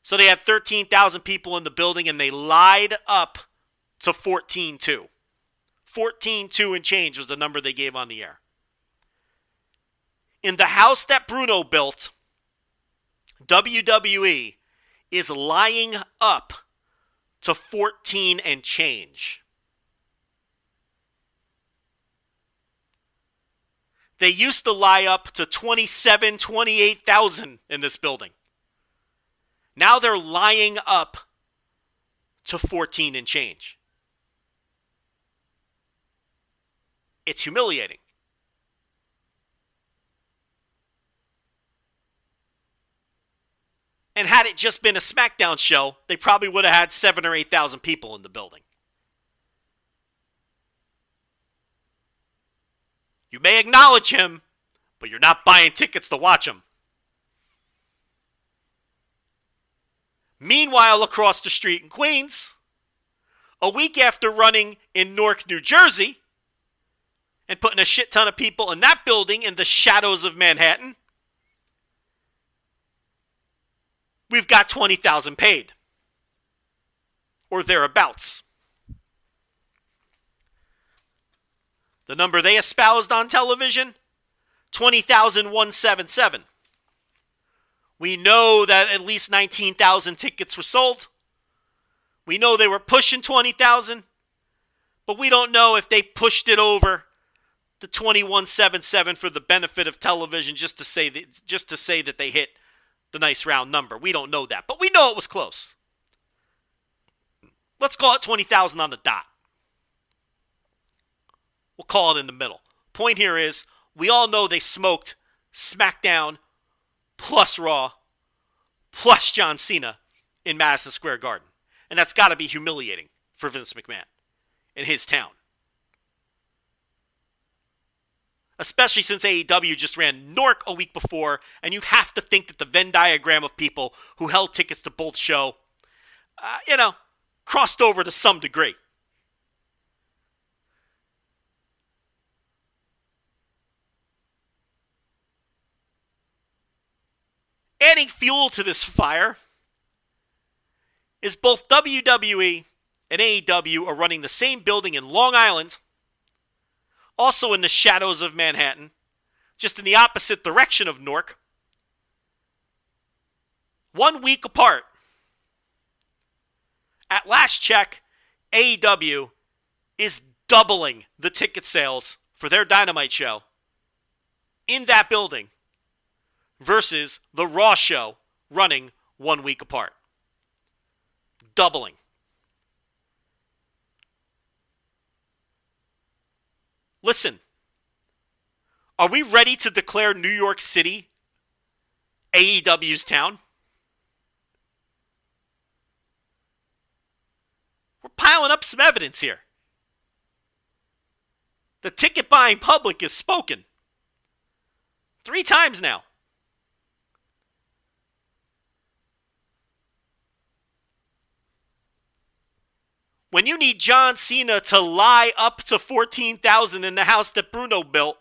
Speaker 6: So they had 13,000 people in the building, and they lied up to 14.2. 14.2 and change was the number they gave on the air. In the house that Bruno built, WWE is lying up to 14 and change. They used to lie up to 27, 28,000 in this building. Now they're lying up to 14 and change. It's humiliating. And had it just been a SmackDown show, they probably would have had 7,000 or 8,000 people in the building. You may acknowledge him, but you're not buying tickets to watch him. Meanwhile, across the street in Queens, a week after running in Newark, New Jersey, and putting a shit ton of people in that building in the shadows of Manhattan, we've got 20,000 paid. Or thereabouts. The number they espoused on television, 20,177. We know that at least 19,000 tickets were sold. We know they were pushing 20,000. But we don't know if they pushed it over the 2177 for the benefit of television just to say that they hit the nice round number. We don't know that, but we know it was close. Let's call it 20,000 on the dot. We'll call it in the middle. Point here is, we all know they smoked SmackDown plus Raw plus John Cena in Madison Square Garden. And that's got to be humiliating for Vince McMahon in his town. Especially since AEW just ran Newark a week before, and you have to think that the Venn diagram of people who held tickets to both show, crossed over to some degree. Adding fuel to this fire is both WWE and AEW are running the same building in Long Island, also in the shadows of Manhattan, just in the opposite direction of Newark, 1 week apart. At last check, AEW is doubling the ticket sales for their Dynamite show in that building versus the Raw show running 1 week apart. Doubling. Listen, are we ready to declare New York City AEW's town? We're piling up some evidence here. The ticket buying public is spoken 3 times now. When you need John Cena to lie up to 14,000 in the house that Bruno built,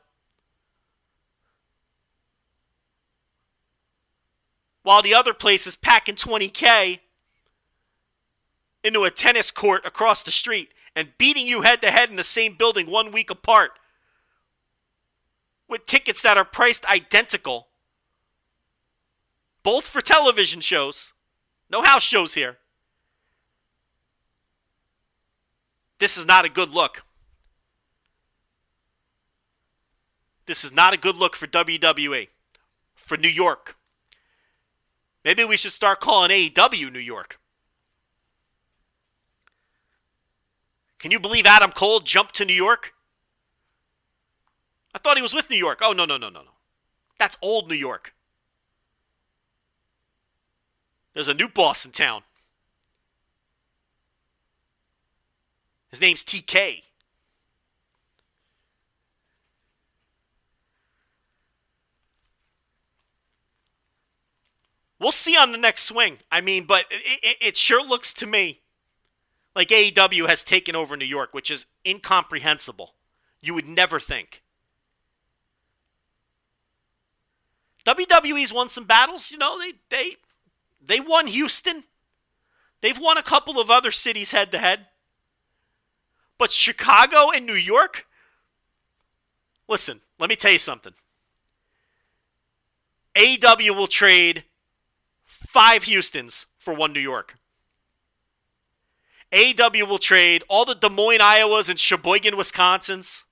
Speaker 6: while the other place is packing 20K into a tennis court across the street and beating you head-to-head in the same building 1 week apart with tickets that are priced identical, both for television shows, no house shows here. This is not a good look. This is not a good look for WWE, for New York. Maybe we should start calling AEW New York. Can you believe Adam Cole jumped to New York? I thought he was with New York. Oh, no. That's old New York. There's a new boss in town. His name's TK. We'll see on the next swing. I mean, but it sure looks to me like AEW has taken over New York, which is incomprehensible. You would never think. WWE's won some battles. You know, they won Houston. They've won a couple of other cities head-to-head. But Chicago and New York? Listen, let me tell you something. AEW will trade 5 Houstons for 1 New York. AEW will trade all the Des Moines, Iowas, and Sheboygan, Wisconsins.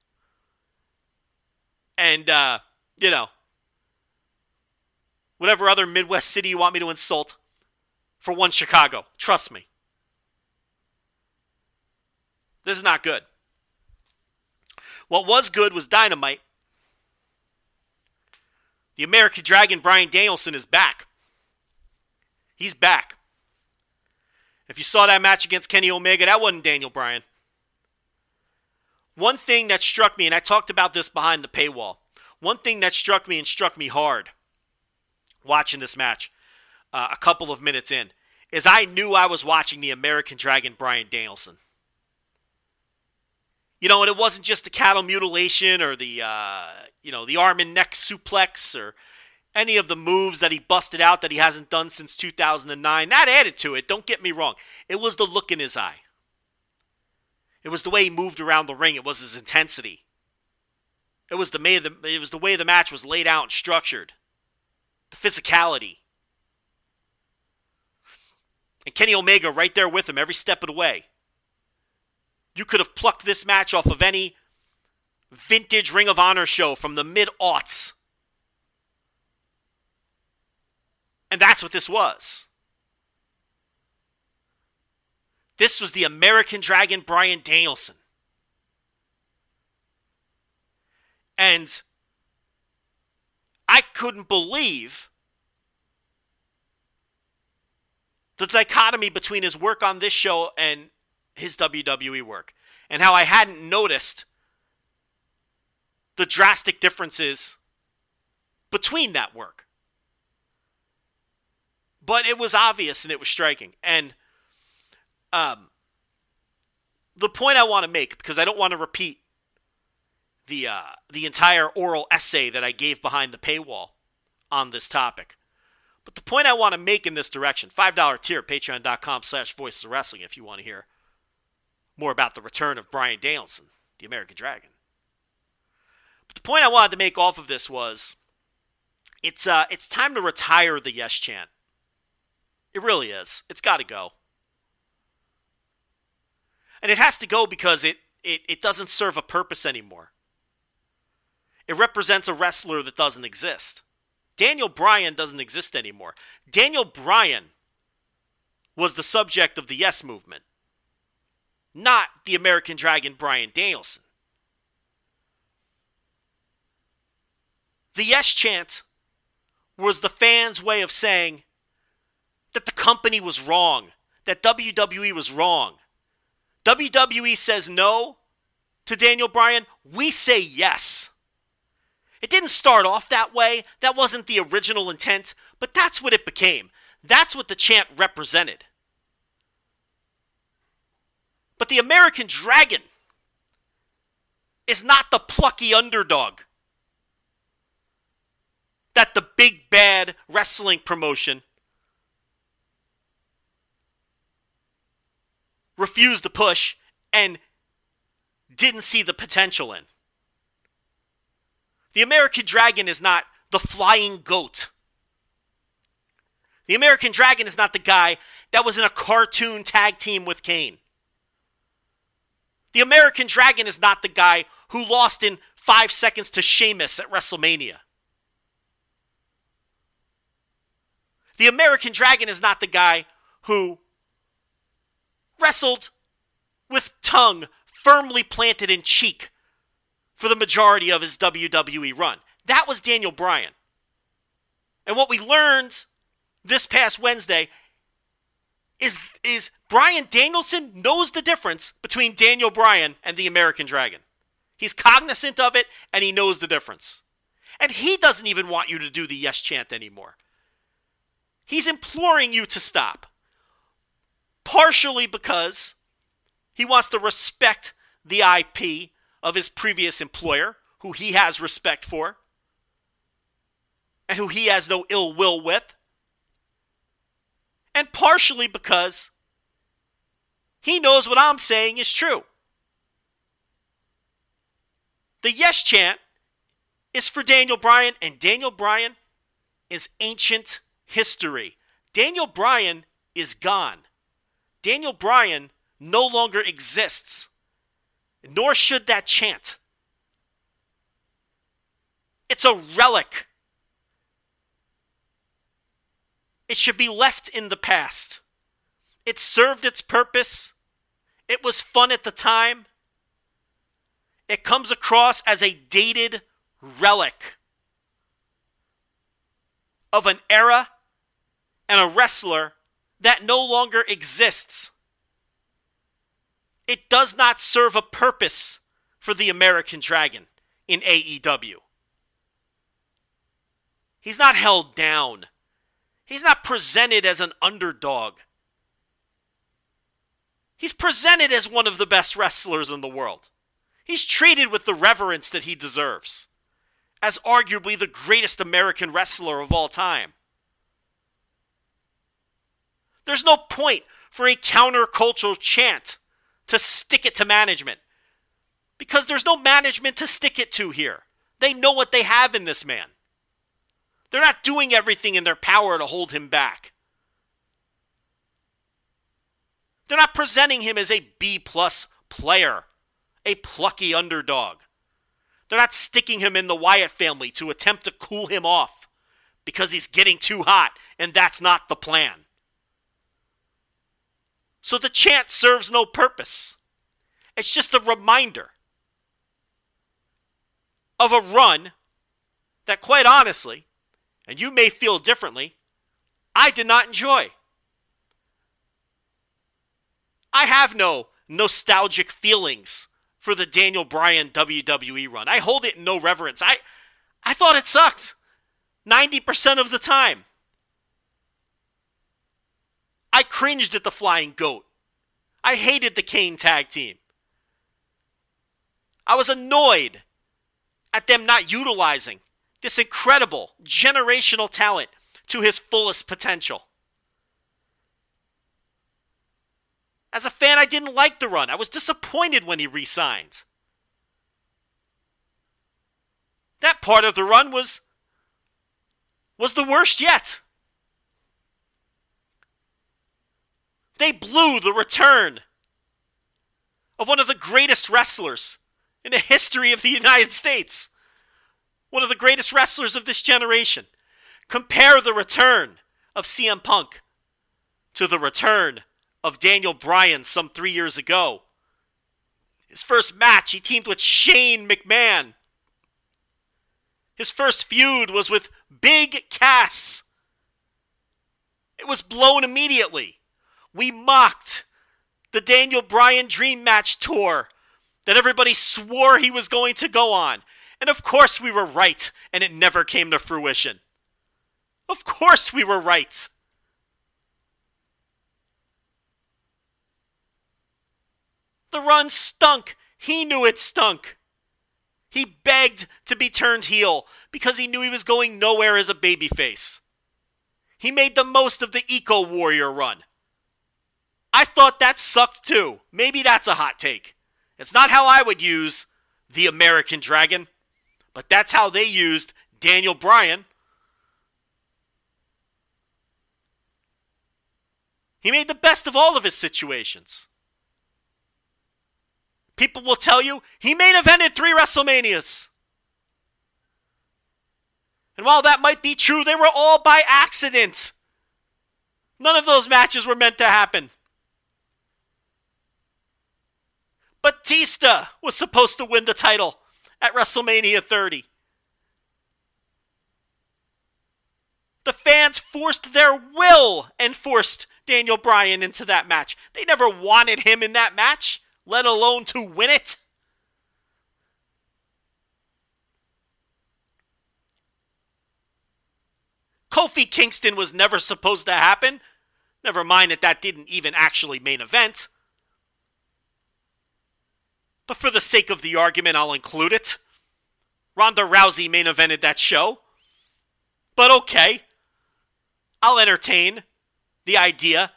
Speaker 6: And, whatever other Midwest city you want me to insult for 1 Chicago. Trust me. This is not good. What was good was Dynamite. The American Dragon, Bryan Danielson, is back. He's back. If you saw that match against Kenny Omega, that wasn't Daniel Bryan. One thing that struck me, and I talked about this behind the paywall, one thing that struck me and struck me hard watching this match a couple of minutes in is I knew I was watching the American Dragon, Bryan Danielson. You know, and it wasn't just the cattle mutilation or the arm and neck suplex or any of the moves that he busted out that he hasn't done since 2009. That added to it, don't get me wrong. It was the look in his eye. It was the way he moved around the ring. It was his intensity. It was the way the match was laid out and structured. The physicality. And Kenny Omega right there with him every step of the way. You could have plucked this match off of any vintage Ring of Honor show from the mid-aughts. And that's what this was. This was the American Dragon, Bryan Danielson. And I couldn't believe the dichotomy between his work on this show and his WWE work, and how I hadn't noticed the drastic differences between that work. But it was obvious and it was striking. And the point I want to make, because I don't want to repeat the entire oral essay that I gave behind the paywall on this topic, But the point I want to make in this direction, $5 tier, patreon.com/voices of wrestling if you want to hear more about the return of Bryan Danielson, the American Dragon. But the point I wanted to make off of this was, it's time to retire the yes chant. It really is. It's got to go. And it has to go because it doesn't serve a purpose anymore. It represents a wrestler that doesn't exist. Daniel Bryan doesn't exist anymore. Daniel Bryan was the subject of the yes movement, not the American Dragon Bryan Danielson. The yes chant was the fans' way of saying that the company was wrong, that WWE was wrong. WWE says no to Daniel Bryan, we say yes. It didn't start off that way. That wasn't the original intent, but that's what it became. That's what the chant represented. But the American Dragon is not the plucky underdog that the big bad wrestling promotion refused to push and didn't see the potential in. The American Dragon is not the flying goat. The American Dragon is not the guy that was in a cartoon tag team with Kane. The American Dragon is not the guy who lost in 5 seconds to Sheamus at WrestleMania. The American Dragon is not the guy who wrestled with tongue firmly planted in cheek for the majority of his WWE run. That was Daniel Bryan. And what we learned this past Wednesday is Bryan Danielson knows the difference between Daniel Bryan and the American Dragon. He's cognizant of it, and he knows the difference. And he doesn't even want you to do the yes chant anymore. He's imploring you to stop. Partially because he wants to respect the IP of his previous employer, who he has respect for, and who he has no ill will with. And partially because he knows what I'm saying is true. The yes chant is for Daniel Bryan, and Daniel Bryan is ancient history. Daniel Bryan is gone. Daniel Bryan no longer exists, nor should that chant. It's a relic. It should be left in the past. It served its purpose. It was fun at the time. It comes across as a dated relic of an era and a wrestler that no longer exists. It does not serve a purpose for the American Dragon in AEW. He's not held down. He's not presented as an underdog. He's presented as one of the best wrestlers in the world. He's treated with the reverence that he deserves, as arguably the greatest American wrestler of all time. There's no point for a countercultural chant to stick it to management, because there's no management to stick it to here. They know what they have in this man. They're not doing everything in their power to hold him back. They're not presenting him as a B-plus player, a plucky underdog. They're not sticking him in the Wyatt family to attempt to cool him off because he's getting too hot, and that's not the plan. So the chant serves no purpose. It's just a reminder of a run that, quite honestly, and you may feel differently, I did not enjoy. I have no nostalgic feelings for the Daniel Bryan WWE run. I hold it in no reverence. I thought it sucked 90% of the time. I cringed at the Flying Goat. I hated the Kane tag team. I was annoyed at them not utilizing this incredible generational talent to his fullest potential. As a fan, I didn't like the run. I was disappointed when he re-signed. That part of the run was the worst yet. They blew the return of one of the greatest wrestlers in the history of the United States. One of the greatest wrestlers of this generation. Compare the return of CM Punk to the return of Daniel Bryan some 3 years ago. His first match, he teamed with Shane McMahon. His first feud was with Big Cass. It was blown immediately. We mocked the Daniel Bryan Dream Match tour that everybody swore he was going to go on. And of course we were right, and it never came to fruition. Of course we were right. The run stunk. He knew it stunk. He begged to be turned heel because he knew he was going nowhere as a babyface. He made the most of the Eco Warrior run. I thought that sucked too. Maybe that's a hot take. It's not how I would use the American Dragon, but that's how they used Daniel Bryan. He made the best of all of his situations. People will tell you he main evented 3 WrestleManias. And while that might be true, they were all by accident. None of those matches were meant to happen. Batista was supposed to win the title at WrestleMania 30. The fans forced their will and forced Daniel Bryan into that match. They never wanted him in that match, let alone to win it. Kofi Kingston was never supposed to happen. Never mind that didn't even actually main event. But for the sake of the argument, I'll include it. Ronda Rousey main evented that show. But okay, I'll entertain the idea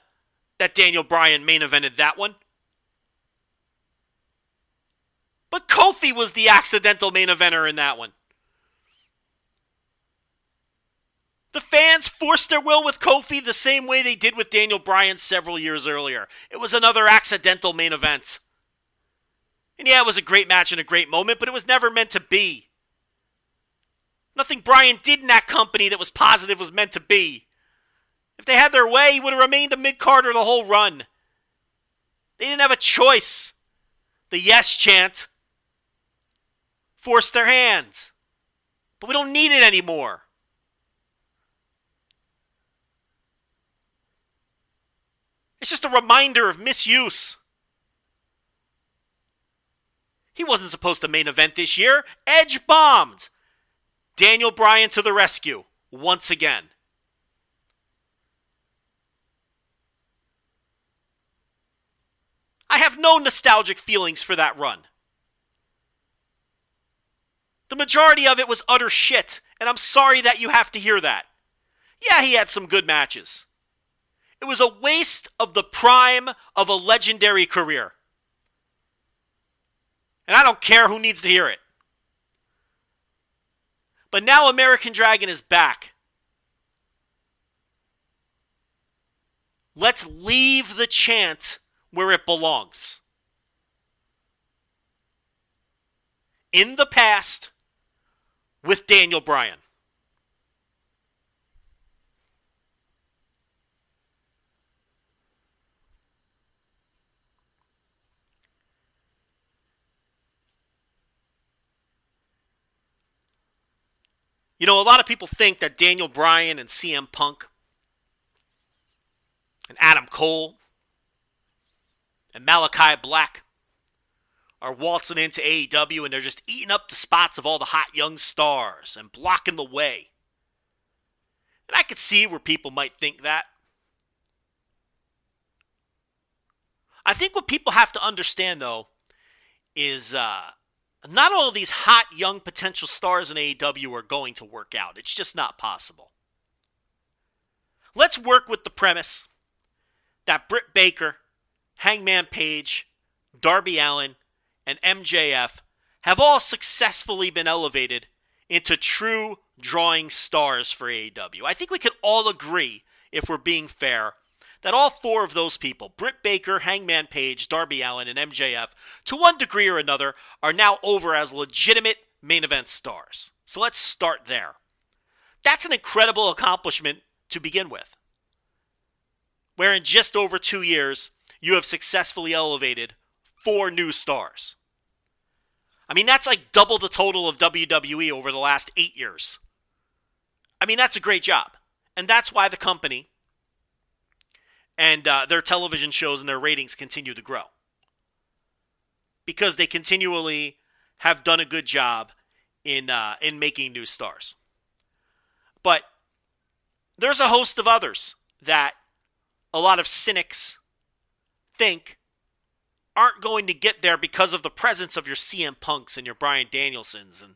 Speaker 6: that Daniel Bryan main evented that one. But Kofi was the accidental main eventer in that one. The fans forced their will with Kofi the same way they did with Daniel Bryan several years earlier. It was another accidental main event. And yeah, it was a great match and a great moment, but it was never meant to be. Nothing Bryan did in that company that was positive was meant to be. If they had their way, he would have remained a mid-carder the whole run. They didn't have a choice. The yes chant forced their hand. But we don't need it anymore. It's just a reminder of misuse. He wasn't supposed to main event this year. Edge bombed. Daniel Bryan to the rescue once again. I have no nostalgic feelings for that run. The majority of it was utter shit, and I'm sorry that you have to hear that. Yeah, he had some good matches. It was a waste of the prime of a legendary career. And I don't care who needs to hear it. But now American Dragon is back. Let's leave the chant where it belongs. In the past, with Daniel Bryan. You know, a lot of people think that Daniel Bryan and CM Punk and Adam Cole and Malachi Black are waltzing into AEW and they're just eating up the spots of all the hot young stars and blocking the way. And I could see where people might think that. I think what people have to understand, though, is not all of these hot young potential stars in AEW are going to work out. It's just not possible. Let's work with the premise that Britt Baker, Hangman Page, Darby Allin, and MJF have all successfully been elevated into true drawing stars for AEW. I think we can all agree, if we're being fair, that all four of those people, Britt Baker, Hangman Page, Darby Allin, and MJF, to one degree or another, are now over as legitimate main event stars. So let's start there. That's an incredible accomplishment to begin with, where in just over 2 years, you have successfully elevated 4 new stars. I mean, that's like double the total of WWE over the last 8 years. I mean, that's a great job. And that's why the company and their television shows and their ratings continue to grow. Because they continually have done a good job in making new stars. But there's a host of others that a lot of cynics think aren't going to get there because of the presence of your CM Punks and your Bryan Danielsons. And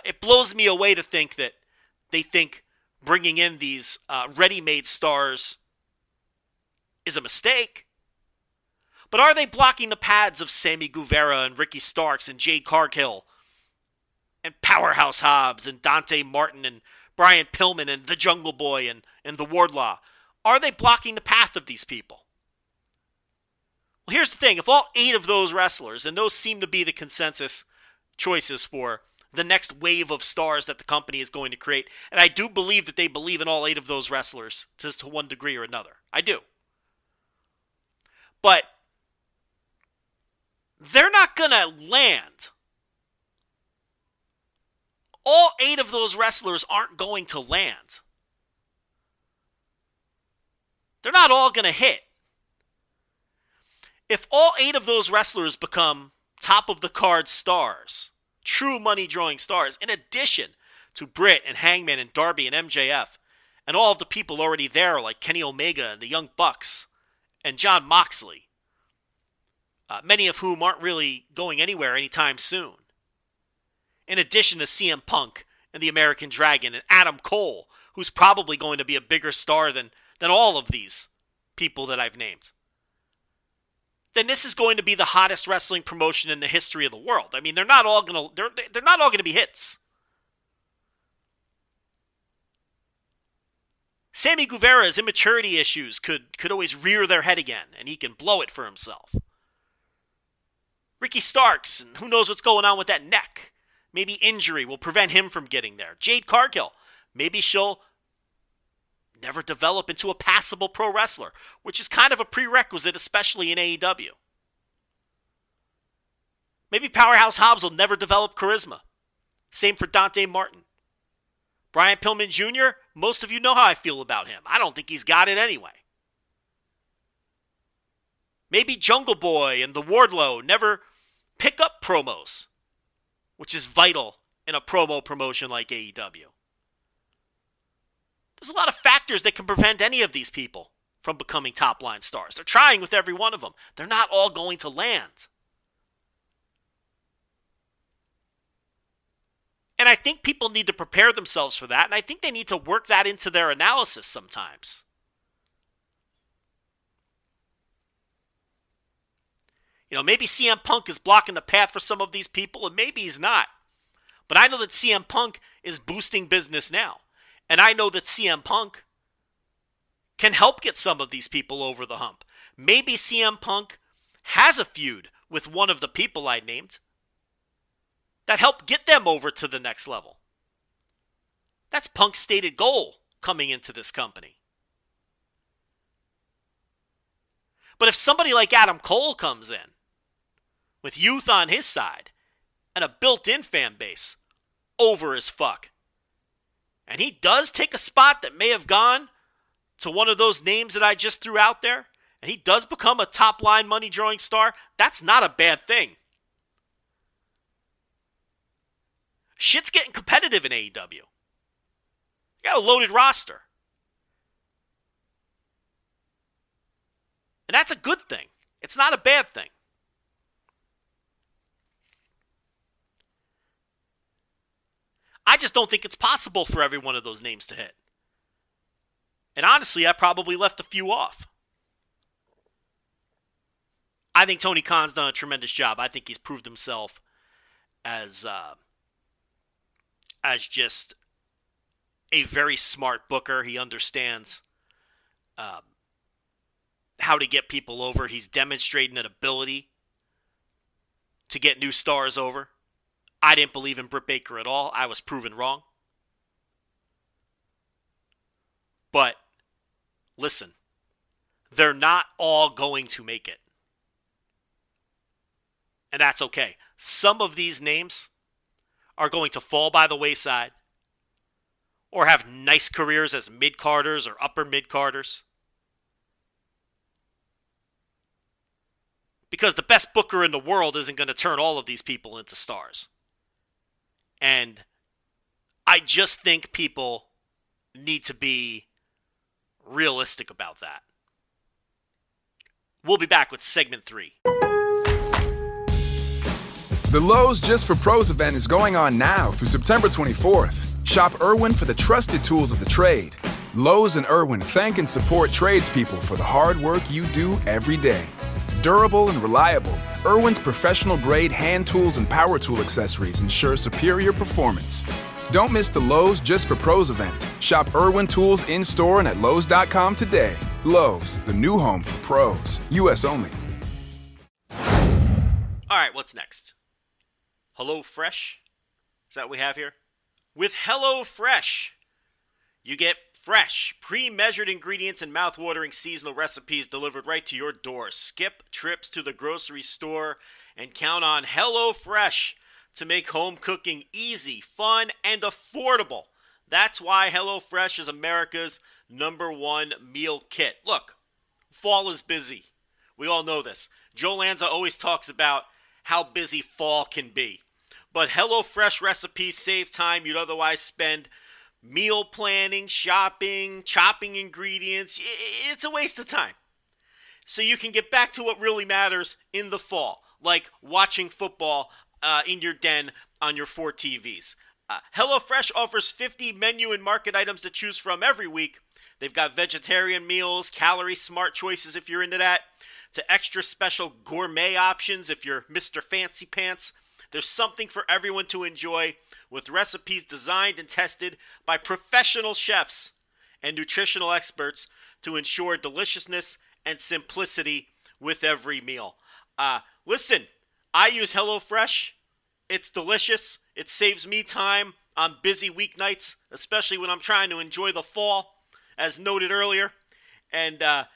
Speaker 6: it blows me away to think that they think bringing in these ready-made stars is a mistake. But are they blocking the paths of Sammy Guevara and Ricky Starks and Jade Cargill and Powerhouse Hobbs and Dante Martin and Brian Pillman and the Jungle Boy and the Wardlaw? Are they blocking the path of these people? Well, here's the thing. If all 8 of those wrestlers, and those seem to be the consensus choices for the next wave of stars that the company is going to create, and I do believe that they believe in all 8 of those wrestlers to one degree or another. I do. But they're not going to land. All 8 of those wrestlers aren't going to land. They're not all going to hit. If all 8 of those wrestlers become top of the card stars, true money drawing stars, in addition to Britt and Hangman and Darby and MJF, and all of the people already there like Kenny Omega and the Young Bucks and Jon Moxley, many of whom aren't really going anywhere anytime soon, in addition to CM Punk and the American Dragon and Adam Cole, who's probably going to be a bigger star than all of these people that I've named, then this is going to be the hottest wrestling promotion in the history of the world. I mean, they're not all going to be hits. Sammy Guevara's immaturity issues could always rear their head again, and he can blow it for himself. Ricky Starks, and who knows what's going on with that neck. Maybe injury will prevent him from getting there. Jade Cargill, maybe she'll never develop into a passable pro wrestler, which is kind of a prerequisite, especially in AEW. Maybe Powerhouse Hobbs will never develop charisma. Same for Dante Martin. Brian Pillman Jr., most of you know how I feel about him. I don't think he's got it anyway. Maybe Jungle Boy and the Wardlow never pick up promos, which is vital in a promo promotion like AEW. There's a lot of factors that can prevent any of these people from becoming top-line stars. They're trying with every one of them. They're not all going to land. And I think people need to prepare themselves for that, and I think they need to work that into their analysis sometimes. You know, maybe CM Punk is blocking the path for some of these people, and maybe he's not. But I know that CM Punk is boosting business now. And I know that CM Punk can help get some of these people over the hump. Maybe CM Punk has a feud with one of the people I named that help get them over to the next level. That's Punk's stated goal coming into this company. But if somebody like Adam Cole comes in with youth on his side and a built-in fan base over as fuck, and he does take a spot that may have gone to one of those names that I just threw out there, and he does become a top-line money-drawing star, that's not a bad thing. Shit's getting competitive in AEW. You got a loaded roster. And that's a good thing. It's not a bad thing. I just don't think it's possible for every one of those names to hit. And honestly, I probably left a few off. I think Tony Khan's done a tremendous job. I think he's proved himself as just a very smart booker. He understands how to get people over. He's demonstrating an ability to get new stars over. I didn't believe in Britt Baker at all. I was proven wrong. But listen, they're not all going to make it. And that's okay. Some of these names are going to fall by the wayside or have nice careers as mid-carders or upper mid-carders. Because the best booker in the world isn't going to turn all of these people into stars. And I just think people need to be realistic about that. We'll be back with segment 3.
Speaker 8: The Lowe's Just for Pros event is going on now through September 24th. Shop Irwin for the trusted tools of the trade. Lowe's and Irwin thank and support tradespeople for the hard work you do every day. Durable and reliable, Irwin's professional-grade hand tools and power tool accessories ensure superior performance. Don't miss the Lowe's Just for Pros event. Shop Irwin tools in-store and at Lowe's.com today. Lowe's, the new home for pros. U.S. only.
Speaker 6: All right, what's next? HelloFresh? Is that what we have here? With HelloFresh, you get fresh, pre-measured ingredients and mouth-watering seasonal recipes delivered right to your door. Skip trips to the grocery store and count on HelloFresh to make home cooking easy, fun, and affordable. That's why HelloFresh is America's #1 meal kit. Look, fall is busy. We all know this. Joe Lanza always talks about how busy fall can be. But HelloFresh recipes save time you'd otherwise spend meal planning, shopping, chopping ingredients. It's a waste of time. So you can get back to what really matters in the fall, like watching football in your den on your 4 TVs. HelloFresh offers 50 menu and market items to choose from every week. They've got vegetarian meals, calorie-smart choices if you're into that, to extra special gourmet options if you're Mr. Fancy Pants. There's something for everyone to enjoy with recipes designed and tested by professional chefs and nutritional experts to ensure deliciousness and simplicity with every meal. Listen, I use HelloFresh. It's delicious. It saves me time on busy weeknights, especially when I'm trying to enjoy the fall, as noted earlier. And I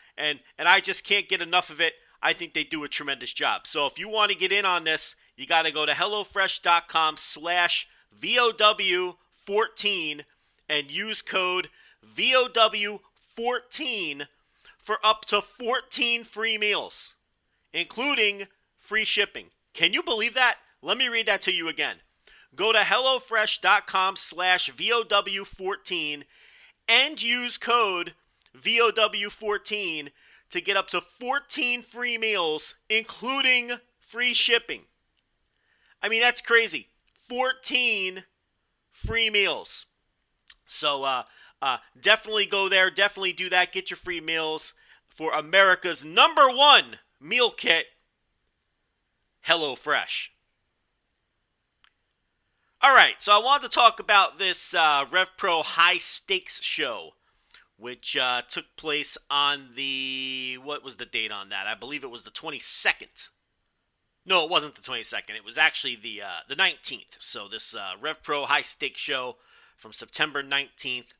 Speaker 6: just can't get enough of it. I think they do a tremendous job. So if you want to get in on this, you got to go to HelloFresh.com/VOW14 and use code VOW14 for up to 14 free meals, including free shipping. Can you believe that? Let me read that to you again. Go to HelloFresh.com/VOW14 and use code VOW14 to get up to 14 free meals, including free shipping. I mean, that's crazy. 14 free meals. So definitely go there. Definitely do that. Get your free meals for America's #1 meal kit, HelloFresh. All right, so I wanted to talk about this RevPro High Stakes show, which took place on what was the date on that? I believe it was the 22nd. No, it wasn't the 22nd. It was actually the 19th. So this RevPro High Stakes show from September 19th,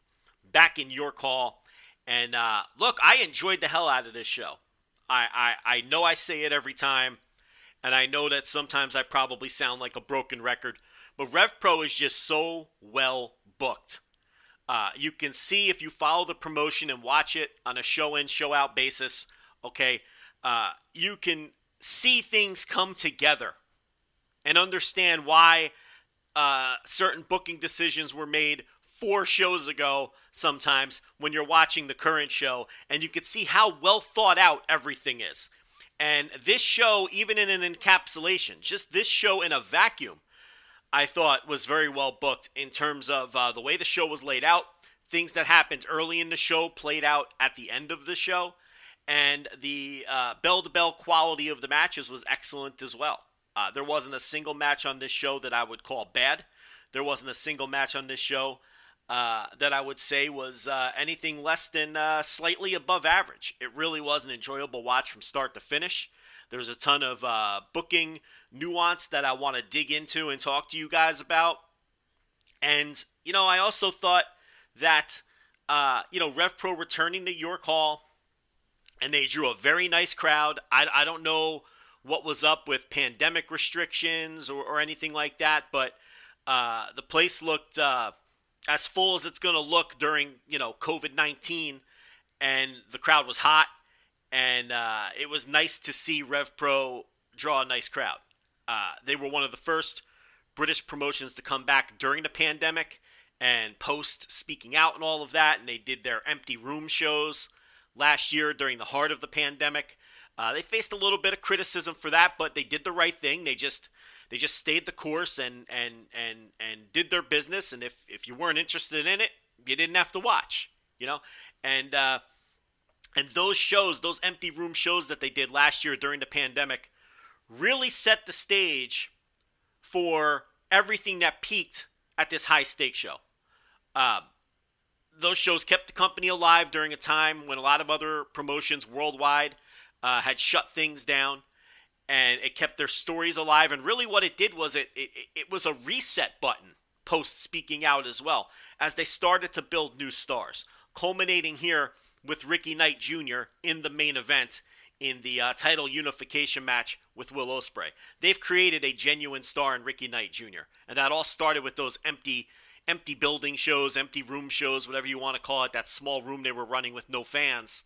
Speaker 6: back in York Hall. And look, I enjoyed the hell out of this show. I know I say it every time, and I know that sometimes I probably sound like a broken record, but RevPro is just so well booked. You can see if you follow the promotion and watch it on a show-in, show-out basis, okay, you can see things come together and understand why certain booking decisions were made 4 shows ago sometimes when you're watching the current show, and you can see how well thought out everything is. And this show, even in an encapsulation, just this show in a vacuum, I thought was very well booked in terms of the way the show was laid out, things that happened early in the show played out at the end of the show. And the bell-to-bell quality of the matches was excellent as well. There wasn't a single match on this show that I would call bad. There wasn't a single match on this show that I would say was anything less than slightly above average. It really was an enjoyable watch from start to finish. There's a ton of booking nuance that I want to dig into and talk to you guys about. And, I also thought that, RevPro returning to York Hall, and they drew a very nice crowd. I don't know what was up with pandemic restrictions or anything like that, but the place looked as full as it's going to look during, COVID-19, and the crowd was hot, and it was nice to see RevPro draw a nice crowd. They were one of the first British promotions to come back during the pandemic and post speaking out and all of that, and they did their empty room shows last year during the heart of the pandemic. They faced a little bit of criticism for that, but they did the right thing. They just stayed the course and did their business. And if you weren't interested in it, you didn't have to watch, And those shows, those empty room shows that they did last year during the pandemic, really set the stage for everything that peaked at this high stakes show. Those shows kept the company alive during a time when a lot of other promotions worldwide had shut things down, and it kept their stories alive. And really what it did was it was a reset button post speaking out as well, as they started to build new stars, culminating here with Ricky Knight Jr. in the main event in the title unification match with Will Ospreay. They've created a genuine star in Ricky Knight Jr., and that all started with those empty building shows, empty room shows, whatever you want to call it, that small room they were running with no fans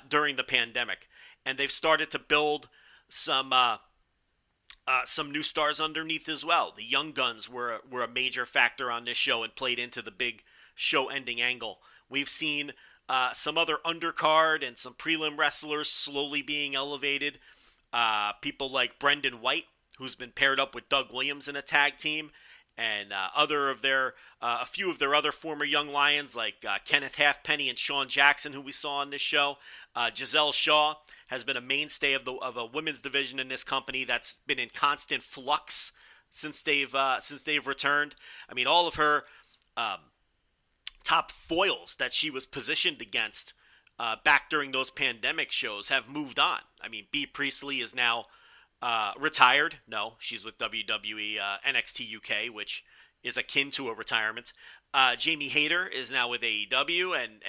Speaker 6: during the pandemic. And they've started to build some new stars underneath as well. The Young Guns were a major factor on this show and played into the big show-ending angle. We've seen some other undercard and some prelim wrestlers slowly being elevated. People like Brendan White, who's been paired up with Doug Williams in a tag team, and a few of their other former young lions like Kenneth Halfpenny and Sean Jackson, who we saw on this show. Giselle Shaw has been a mainstay of a women's division in this company that's been in constant flux since they've returned. I mean, all of her top foils that she was positioned against back during those pandemic shows have moved on. I mean, Bea Priestley is now retired. No, she's with WWE NXT UK, which is akin to a retirement. Jamie Hayter is now with AEW, and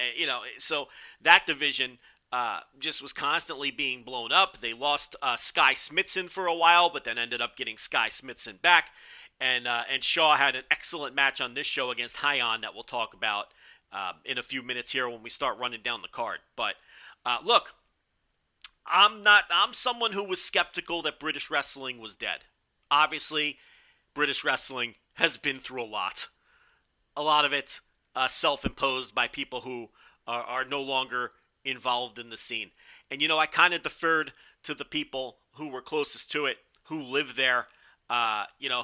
Speaker 6: so that division just was constantly being blown up. They lost Sky Smithson for a while, but then ended up getting Sky Smithson back. And Shaw had an excellent match on this show against Hyon that we'll talk about in a few minutes here when we start running down the card. But look, I'm someone who was skeptical that British wrestling was dead. Obviously, British wrestling has been through a lot of it self-imposed by people who are no longer involved in the scene. And I kind of deferred to the people who were closest to it, who live there,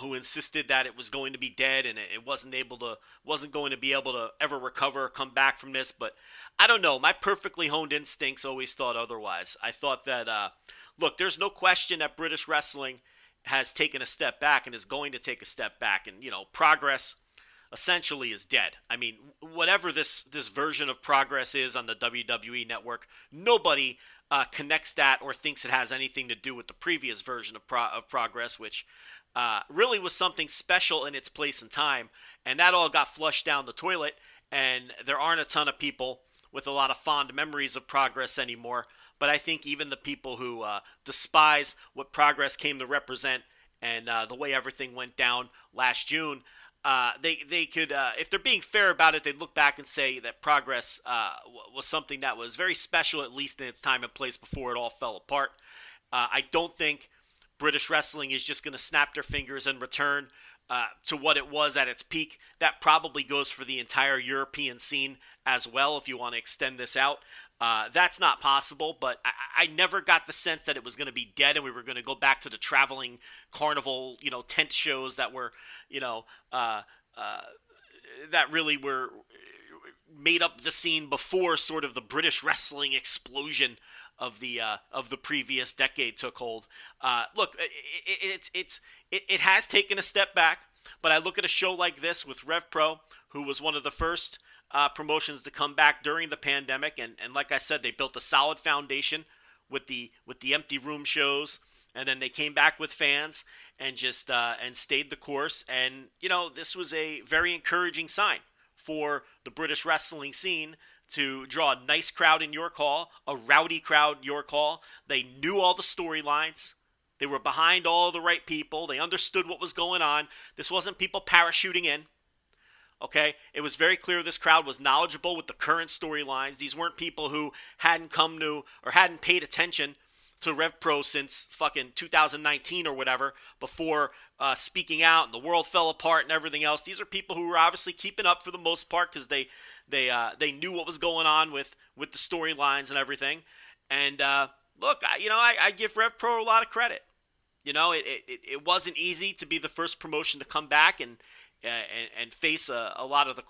Speaker 6: who insisted that it was going to be dead and it wasn't going to be able to ever recover or come back from this. But I don't know. My perfectly honed instincts always thought otherwise. I thought that, look, there's no question that British wrestling has taken a step back and is going to take a step back. And, Progress essentially is dead. I mean, whatever this version of Progress is on the WWE network, nobody connects that or thinks it has anything to do with the previous version of Progress, which really was something special in its place and time. And that all got flushed down the toilet, and there aren't a ton of people with a lot of fond memories of Progress anymore. But I think even the people who despise what Progress came to represent and the way everything went down last June, they could, if they're being fair about it, they'd look back and say that Progress was something that was very special, at least in its time and place before it all fell apart. I don't think British wrestling is just going to snap their fingers and return to what it was at its peak. That probably goes for the entire European scene as well, if you want to extend this out. That's not possible, but I never got the sense that it was going to be dead and we were going to go back to the traveling carnival, tent shows that were, that really were, made up the scene before sort of the British wrestling explosion of the previous decade took hold. Look, it has taken a step back, but I look at a show like this with RevPro, who was one of the first promotions to come back during the pandemic, and like I said, they built a solid foundation with the empty room shows, and then they came back with fans and just and stayed the course. And this was a very encouraging sign for the British wrestling scene to draw a nice crowd in York Hall, a rowdy crowd in York Hall. They knew all the storylines. They were behind all the right people. They understood what was going on. This wasn't people parachuting in. Okay? It was very clear this crowd was knowledgeable with the current storylines. These weren't people who hadn't come to or hadn't paid attention to RevPro since fucking 2019 or whatever, before speaking out and the world fell apart and everything else. These are people who were obviously keeping up for the most part because they knew what was going on with the storylines and everything. And look, I give RevPro a lot of credit. It wasn't easy to be the first promotion to come back and face a lot of the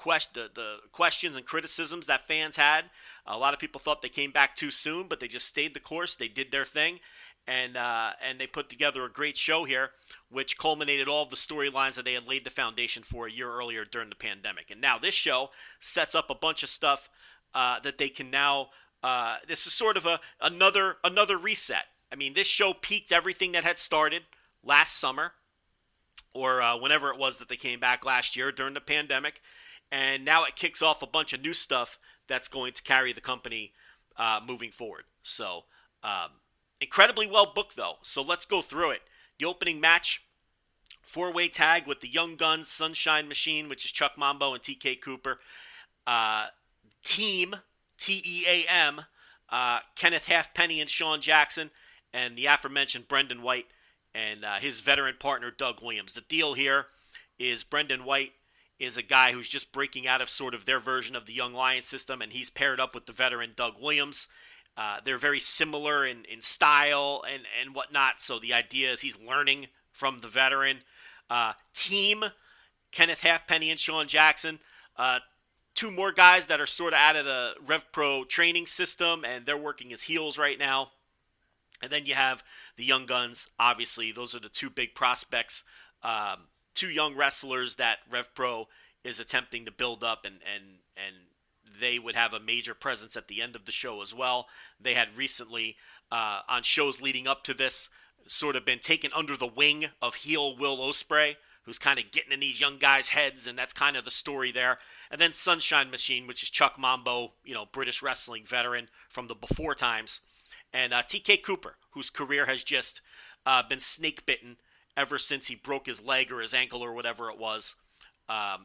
Speaker 6: questions and criticisms that fans had. A lot of people thought they came back too soon, but they just stayed the course. They did their thing, and they put together a great show here, which culminated all of the storylines that they had laid the foundation for a year earlier during the pandemic. And now this show sets up a bunch of stuff that they can now. This is sort of another reset. I mean, this show peaked everything that had started last summer, or whenever it was that they came back last year during the pandemic. And now it kicks off a bunch of new stuff that's going to carry the company moving forward. So, incredibly well booked, though. So let's go through it. The opening match, 4-way tag with the Young Guns, Sunshine Machine, which is Chuck Mambo and TK Cooper. Team, T-E-A-M, Kenneth Halfpenny and Sean Jackson, and the aforementioned Brendan White and his veteran partner, Doug Williams. The deal here is Brendan White is a guy who's just breaking out of sort of their version of the Young Lion system, and he's paired up with the veteran Doug Williams. They're very similar in style and whatnot, so the idea is he's learning from the veteran. Team, Kenneth Halfpenny and Sean Jackson. Two more guys that are sort of out of the RevPro training system, and they're working as heels right now. And then you have the Young Guns. Obviously, those are the two big prospects, two young wrestlers that RevPro is attempting to build up, and they would have a major presence at the end of the show as well. They had recently, on shows leading up to this, sort of been taken under the wing of heel Will Ospreay, who's kind of getting in these young guys' heads, and that's kind of the story there. And then Sunshine Machine, which is Chuck Mambo, British wrestling veteran from the before times. And TK Cooper, whose career has just been snake-bitten ever since he broke his leg or his ankle or whatever it was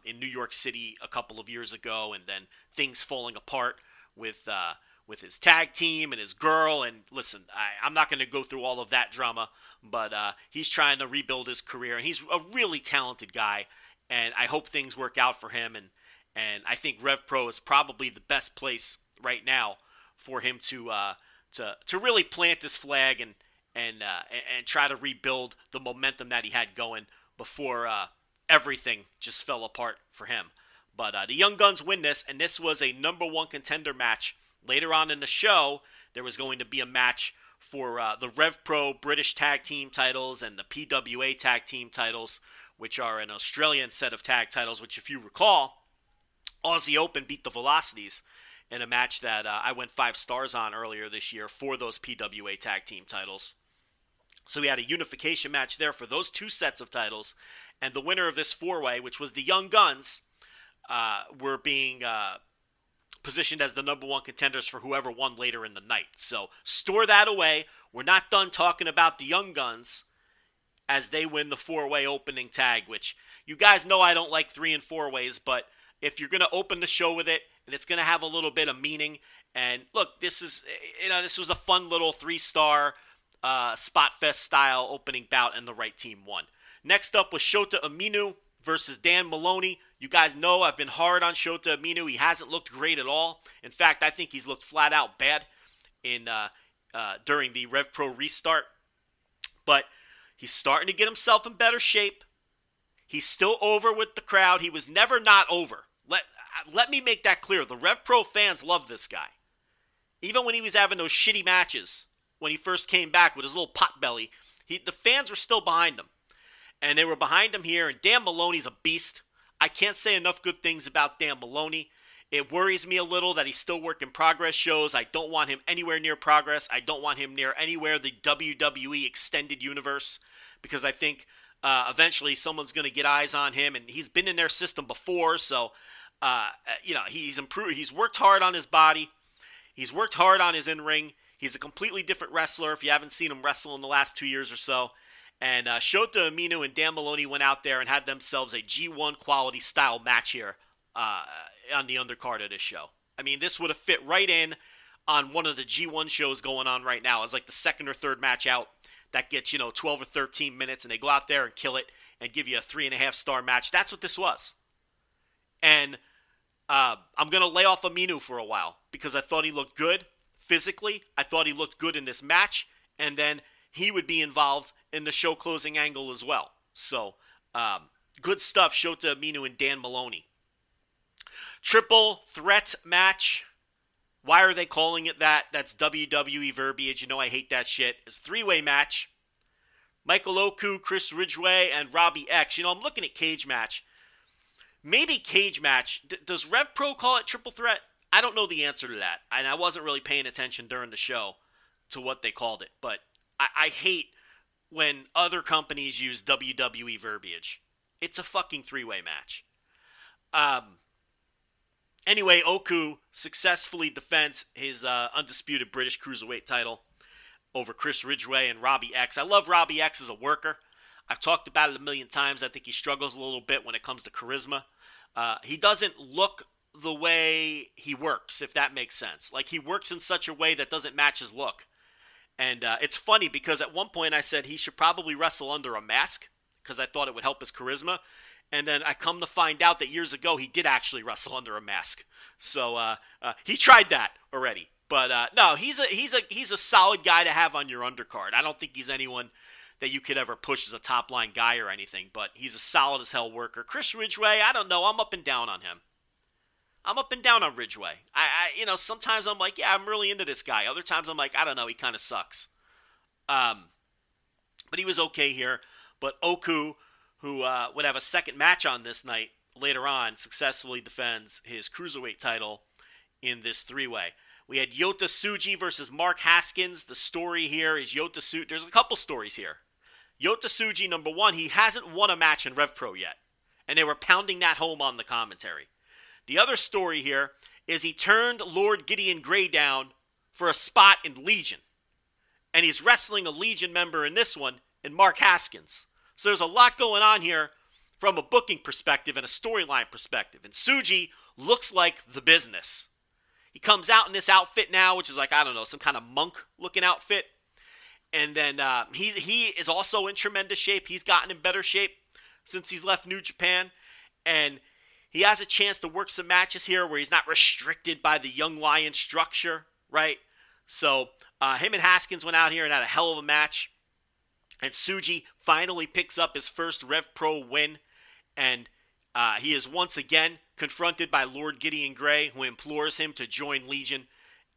Speaker 6: in New York City a couple of years ago, and then things falling apart with his tag team and his girl. And listen, I'm not going to go through all of that drama, but he's trying to rebuild his career, and he's a really talented guy, and I hope things work out for him. And I think RevPro is probably the best place right now for him to really plant this flag and try to rebuild the momentum that he had going before everything just fell apart for him. But the Young Guns win this, and this was a number one contender match. Later on in the show, there was going to be a match for the RevPro British Tag Team titles and the PWA Tag Team titles, which are an Australian set of tag titles, which, if you recall, Aussie Open beat the Velocities in a match that I went 5 stars on earlier this year for those PWA Tag Team titles. So we had a unification match there for those two sets of titles, and the winner of this 4-way, which was the Young Guns, were being positioned as the number one contenders for whoever won later in the night. So store that away. We're not done talking about the Young Guns as they win the 4-way opening tag, which you guys know I don't like 3 and 4 ways, but if you're going to open the show with it, and it's going to have a little bit of meaning, and look, this was a fun little 3-star spot fest style opening bout, and the right team won. Next up was Shota Aminu versus Dan Malone. You guys know I've been hard on Shota Aminu. He hasn't looked great at all. In fact, I think he's looked flat out bad during the RevPro restart. But he's starting to get himself in better shape. He's still over with the crowd. He was never not over. let me make that clear. The RevPro fans love this guy. Even when he was having those shitty matches, when he first came back with his little pot belly, the fans were still behind him. And they were behind him here, and Dan Maloney's a beast. I can't say enough good things about Dan Maloney. It worries me a little that he's still work in progress shows. I don't want him anywhere near progress. I don't want him near anywhere the WWE extended universe, because I think eventually someone's going to get eyes on him, and he's been in their system before, so he's improved. He's worked hard on his body. He's worked hard on his in-ring. He's a completely different wrestler if you haven't seen him wrestle in the last 2 years or so. And Shota Aminu and Dan Maloney went out there and had themselves a G1 quality style match here on the undercard of this show. I mean, this would have fit right in on one of the G1 shows going on right now. It's like the second or third match out that gets, 12 or 13 minutes, and they go out there and kill it and give you a 3.5-star match. That's what this was. And I'm going to lay off Aminu for a while because I thought he looked good physically. I thought he looked good in this match, and then he would be involved in the show closing angle as well. So, good stuff, Shota Aminu and Dan Maloney. Triple threat match. Why are they calling it that? That's WWE verbiage. You know I hate that shit. It's a three-way match. Michael Oku, Chris Ridgway, and Robbie X. I'm looking at cage match. Maybe cage match. Does RevPro call it triple threat? I don't know the answer to that. And I wasn't really paying attention during the show to what they called it. But I hate when other companies use WWE verbiage. It's a fucking three-way match. Anyway, Oku successfully defends his undisputed British Cruiserweight title over Chris Ridgway and Robbie X. I love Robbie X as a worker. I've talked about it a million times. I think he struggles a little bit when it comes to charisma. He doesn't look the way he works, if that makes sense. Like, he works in such a way that doesn't match his look. And it's funny because at one point I said he should probably wrestle under a mask because I thought it would help his charisma. And then I come to find out that years ago he did actually wrestle under a mask. So he tried that already. But no, he's a solid guy to have on your undercard. I don't think he's anyone that you could ever push as a top-line guy or anything, but he's a solid as hell worker. Chris Ridgway, I don't know. I'm up and down on him. I'm up and down on Ridgway. I sometimes I'm like, yeah, I'm really into this guy. Other times I'm like, I don't know, he kind of sucks. But he was okay here. But Oku, who would have a second match on this night later on, successfully defends his Cruiserweight title in this three-way. We had Yota Tsuji versus Mark Haskins. The story here is Yota Tsuji. There's a couple stories here. Yota Tsuji, number one, he hasn't won a match in RevPro yet. And they were pounding that home on the commentary. The other story here is he turned Lord Gideon Grey down for a spot in Legion. And he's wrestling a Legion member in this one, in Mark Haskins. So there's a lot going on here from a booking perspective and a storyline perspective. And Tsuji looks like the business. He comes out in this outfit now, which is like, I don't know, some kind of monk-looking outfit. And then he is also in tremendous shape. He's gotten in better shape since he's left New Japan. And he has a chance to work some matches here where he's not restricted by the Young Lion structure, right? So him and Haskins went out here and had a hell of a match. And Tsuji finally picks up his first RevPro win. And he is once again confronted by Lord Gideon Grey, who implores him to join Legion.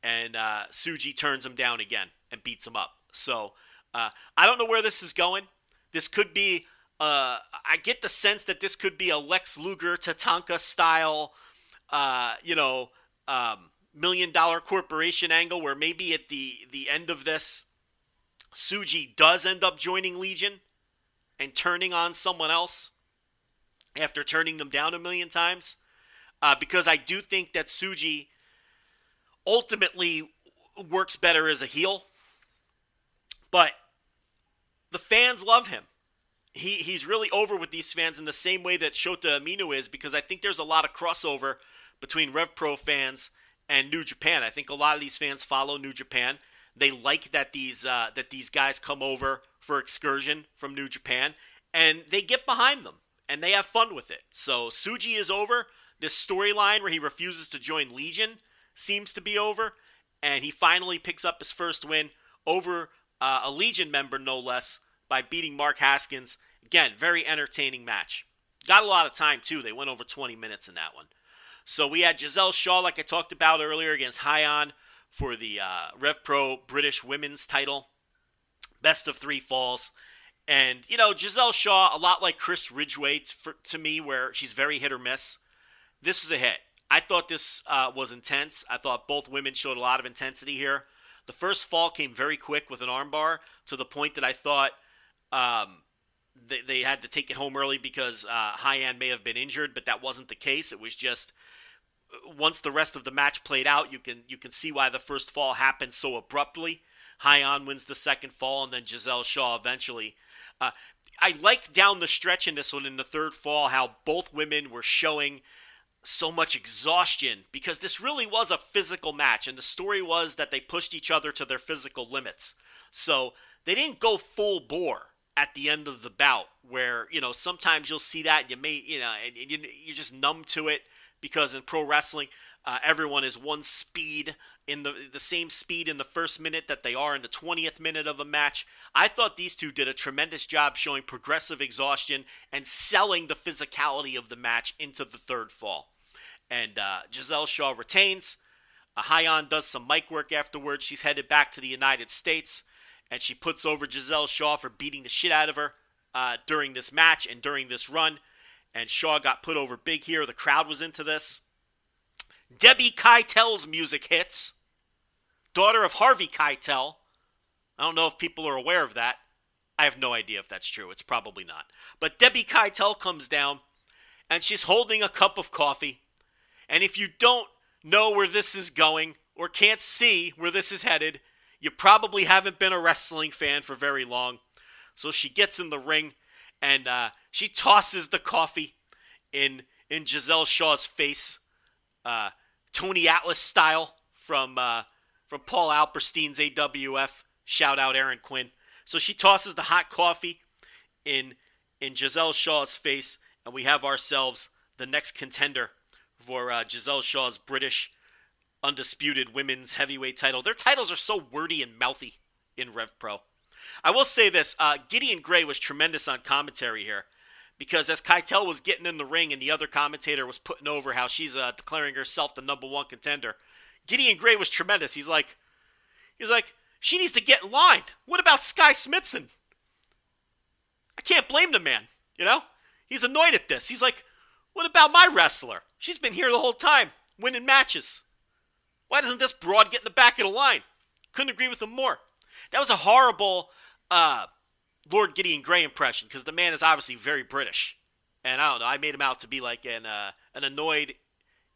Speaker 6: And Tsuji turns him down again and beats him up. So I don't know where this is going. This could be, I get the sense that this could be a Lex Luger Tatanka style, $1 million corporation angle where maybe at the end of this, Tsuji does end up joining Legion and turning on someone else after turning them down 1 million times. Because I do think that Tsuji ultimately works better as a heel. But the fans love him. He's really over with these fans in the same way that Shota Aminu is, because I think there's a lot of crossover between RevPro fans and New Japan. I think a lot of these fans follow New Japan. They like that these guys come over for excursion from New Japan, and they get behind them, and they have fun with it. So Tsuji is over. This storyline where he refuses to join Legion seems to be over, and he finally picks up his first win over a Legion member, no less, by beating Mark Haskins. Again, very entertaining match. Got a lot of time, too. They went over 20 minutes in that one. So we had Giselle Shaw, like I talked about earlier, against Hyon for the RevPro British Women's title. Best of 3 falls. And, Giselle Shaw, a lot like Chris Ridgway to me, where she's very hit or miss. This was a hit. I thought this was intense. I thought both women showed a lot of intensity here. The first fall came very quick with an armbar to the point that I thought they had to take it home early because Hyon may have been injured, but that wasn't the case. It was just once the rest of the match played out, you can see why the first fall happened so abruptly. Hyon wins the second fall, and then Giselle Shaw eventually. I liked down the stretch in this one in the third fall how both women were showing so much exhaustion because this really was a physical match, and the story was that they pushed each other to their physical limits. So they didn't go full bore at the end of the bout where, sometimes you'll see that and you may, and you're just numb to it because in pro wrestling, everyone is one speed in the same speed in the first minute that they are in the 20th minute of a match. I thought these two did a tremendous job showing progressive exhaustion and selling the physicality of the match into the third fall. And Giselle Shaw retains. Hyon does some mic work afterwards. She's headed back to the United States, and she puts over Giselle Shaw for beating the shit out of her during this match and during this run. And Shaw got put over big here. The crowd was into this. Debbie Keitel's music hits. Daughter of Harvey Keitel. I don't know if people are aware of that. I have no idea if that's true. It's probably not. But Debbie Keitel comes down, and she's holding a cup of coffee. And if you don't know where this is going or can't see where this is headed, you probably haven't been a wrestling fan for very long. So she gets in the ring, and she tosses the coffee in Giselle Shaw's face, Tony Atlas style from Paul Alperstein's AWF. Shout out Aaron Quinn. So she tosses the hot coffee in Giselle Shaw's face, and we have ourselves the next contender for Giselle Shaw's British Undisputed Women's Heavyweight title. Their titles are so wordy and mouthy in RevPro. I will say this, Gideon Gray was tremendous on commentary here, because as Keitel was getting in the ring and the other commentator was putting over how she's declaring herself the number one contender, Gideon Gray was tremendous. He's like, she needs to get in line. What about Sky Smithson? I can't blame the man, He's annoyed at this. He's like, what about my wrestler? She's been here the whole time, winning matches. Why doesn't this broad get in the back of the line? Couldn't agree with him more. That was a horrible Lord Gideon Gray impression, because the man is obviously very British. And I don't know, I made him out to be like an annoyed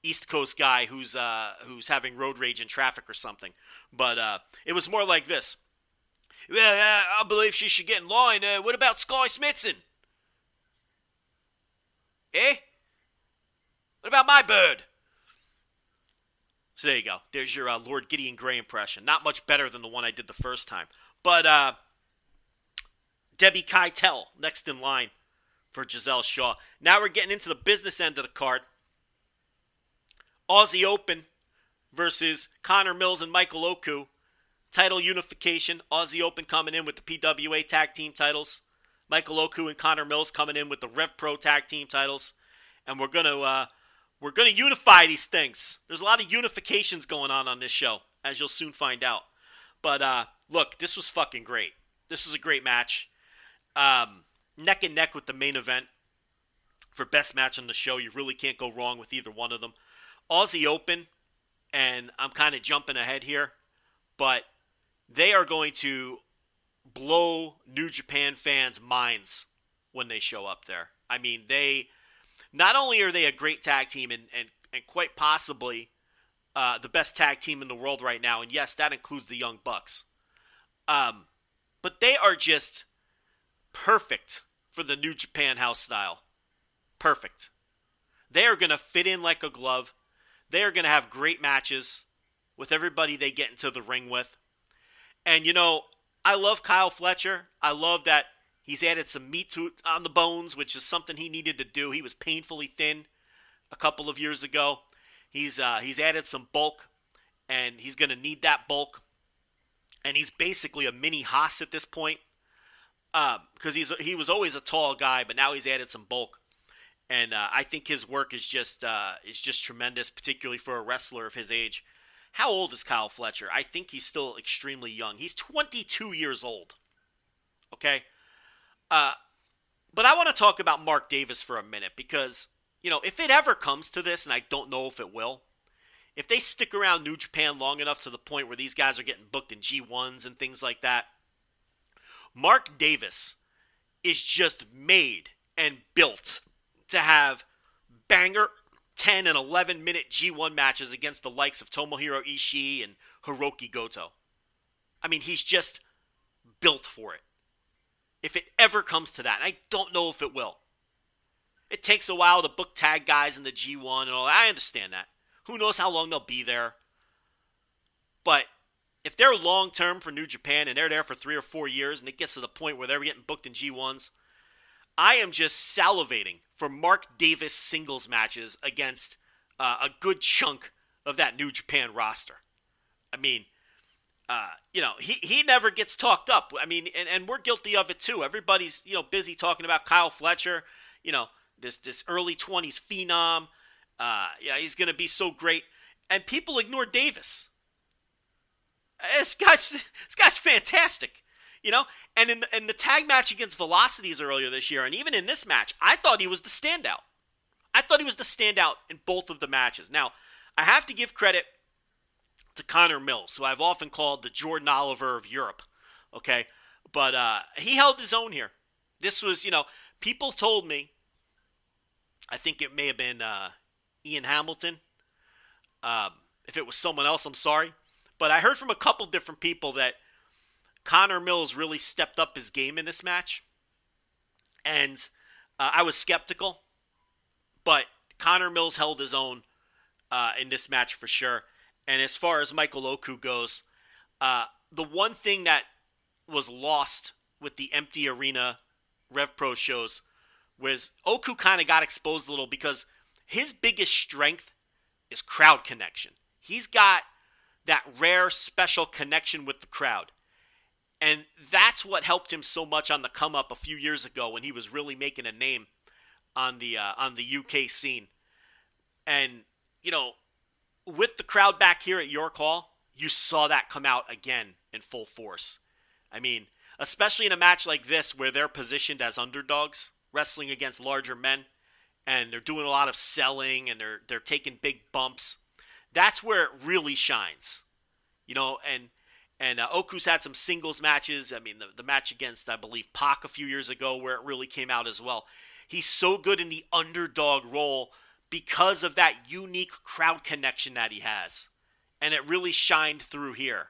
Speaker 6: East Coast guy who's having road rage in traffic or something. But it was more like this. Well, I believe she should get in line. What about Sky Smithson? Eh? What about my bird? So there you go. There's your Lord Gideon Gray impression. Not much better than the one I did the first time. But Debbie Keitel next in line for Giselle Shaw. Now we're getting into the business end of the card. Aussie Open versus Connor Mills and Michael Oku. Title unification. Aussie Open coming in with the PWA tag team titles. Michael Oku and Connor Mills coming in with the RevPro tag team titles. And we're gonna unify these things. There's a lot of unifications going on this show, as you'll soon find out. But look, this was fucking great. This was a great match. Neck and neck with the main event for best match on the show. You really can't go wrong with either one of them. Aussie Open, and I'm kind of jumping ahead here, but they are going to blow New Japan fans' minds when they show up there. I mean, not only are they a great tag team and quite possibly the best tag team in the world right now, and yes, that includes the Young Bucks, but they are just perfect for the New Japan house style. Perfect. They are going to fit in like a glove. They are going to have great matches with everybody they get into the ring with. And, I love Kyle Fletcher. I love that he's added some meat on the bones, which is something he needed to do. He was painfully thin a couple of years ago. He's added some bulk, and he's going to need that bulk. And he's basically a mini Haas at this point, because he was always a tall guy, but now he's added some bulk. And I think his work is just tremendous, particularly for a wrestler of his age. How old is Kyle Fletcher? I think he's still extremely young. He's 22 years old. Okay? But I want to talk about Mark Davis for a minute because, if it ever comes to this, and I don't know if it will, if they stick around New Japan long enough to the point where these guys are getting booked in G1s and things like that, Mark Davis is just made and built to have banger 10 and 11 minute G1 matches against the likes of Tomohiro Ishii and Hiroki Goto. I mean, he's just built for it. If it ever comes to that, and I don't know if it will. It takes a while to book tag guys in the G1 and all that. I understand that. Who knows how long they'll be there. But if they're long-term for New Japan and they're there for 3 or 4 years and it gets to the point where they're getting booked in G1s, I am just salivating for Mark Davis singles matches against a good chunk of that New Japan roster. I mean, he never gets talked up. I mean, and we're guilty of it too. Everybody's, busy talking about Kyle Fletcher, this early 20s phenom. He's going to be so great. And people ignore Davis. This guy's fantastic. And in the tag match against Velocities earlier this year, and even in this match, I thought he was the standout. I thought he was the standout in both of the matches. Now, I have to give credit to Connor Mills, who I've often called the Jordan Oliver of Europe, okay? But he held his own here. This was, people told me, I think it may have been Ian Hamilton. If it was someone else, I'm sorry. But I heard from a couple different people that Connor Mills really stepped up his game in this match. And I was skeptical. But Connor Mills held his own in this match for sure. And as far as Michael Oku goes, the one thing that was lost with the empty arena RevPro shows was Oku kind of got exposed a little because his biggest strength is crowd connection. He's got that rare special connection with the crowd. And that's what helped him so much on the come up a few years ago when he was really making a name on the UK scene. And, with the crowd back here at York Hall, you saw that come out again in full force. I mean, especially in a match like this where they're positioned as underdogs, wrestling against larger men, and they're doing a lot of selling and they're taking big bumps. That's where it really shines. And Oku's had some singles matches. I mean, the match against, I believe, Pac a few years ago where it really came out as well. He's so good in the underdog role because of that unique crowd connection that he has. And it really shined through here.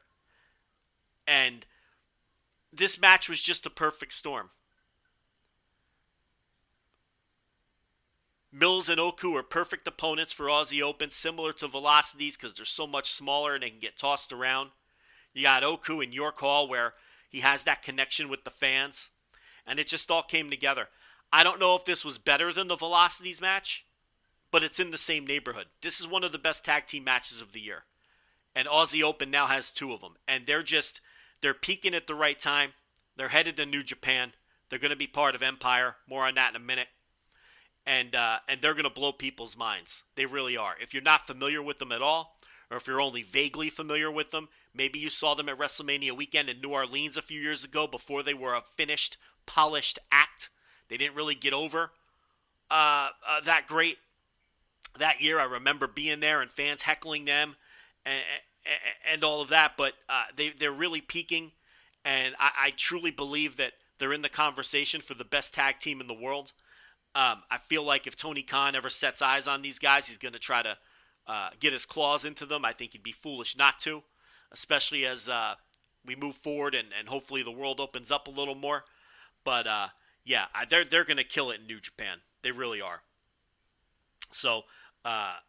Speaker 6: And this match was just a perfect storm. Mills and Oku are perfect opponents for Aussie Open, similar to Velocities because they're so much smaller and they can get tossed around. You got Oku in York Hall where he has that connection with the fans. And it just all came together. I don't know if this was better than the Velocities match, but it's in the same neighborhood. This is one of the best tag team matches of the year. And Aussie Open now has 2 of them. And they're peaking at the right time. They're headed to New Japan. They're going to be part of Empire. More on that in a minute. And they're going to blow people's minds. They really are. If you're not familiar with them at all, or if you're only vaguely familiar with them, maybe you saw them at WrestleMania weekend in New Orleans a few years ago before they were a finished, polished act. They didn't really get over that great that year. I remember being there and fans heckling them and all of that. But they're really peaking, and I truly believe that they're in the conversation for the best tag team in the world. I feel like if Tony Khan ever sets eyes on these guys, he's going to try to get his claws into them. I think he'd be foolish not to, especially as we move forward and hopefully the world opens up a little more. But they're going to kill it in New Japan. They really are. So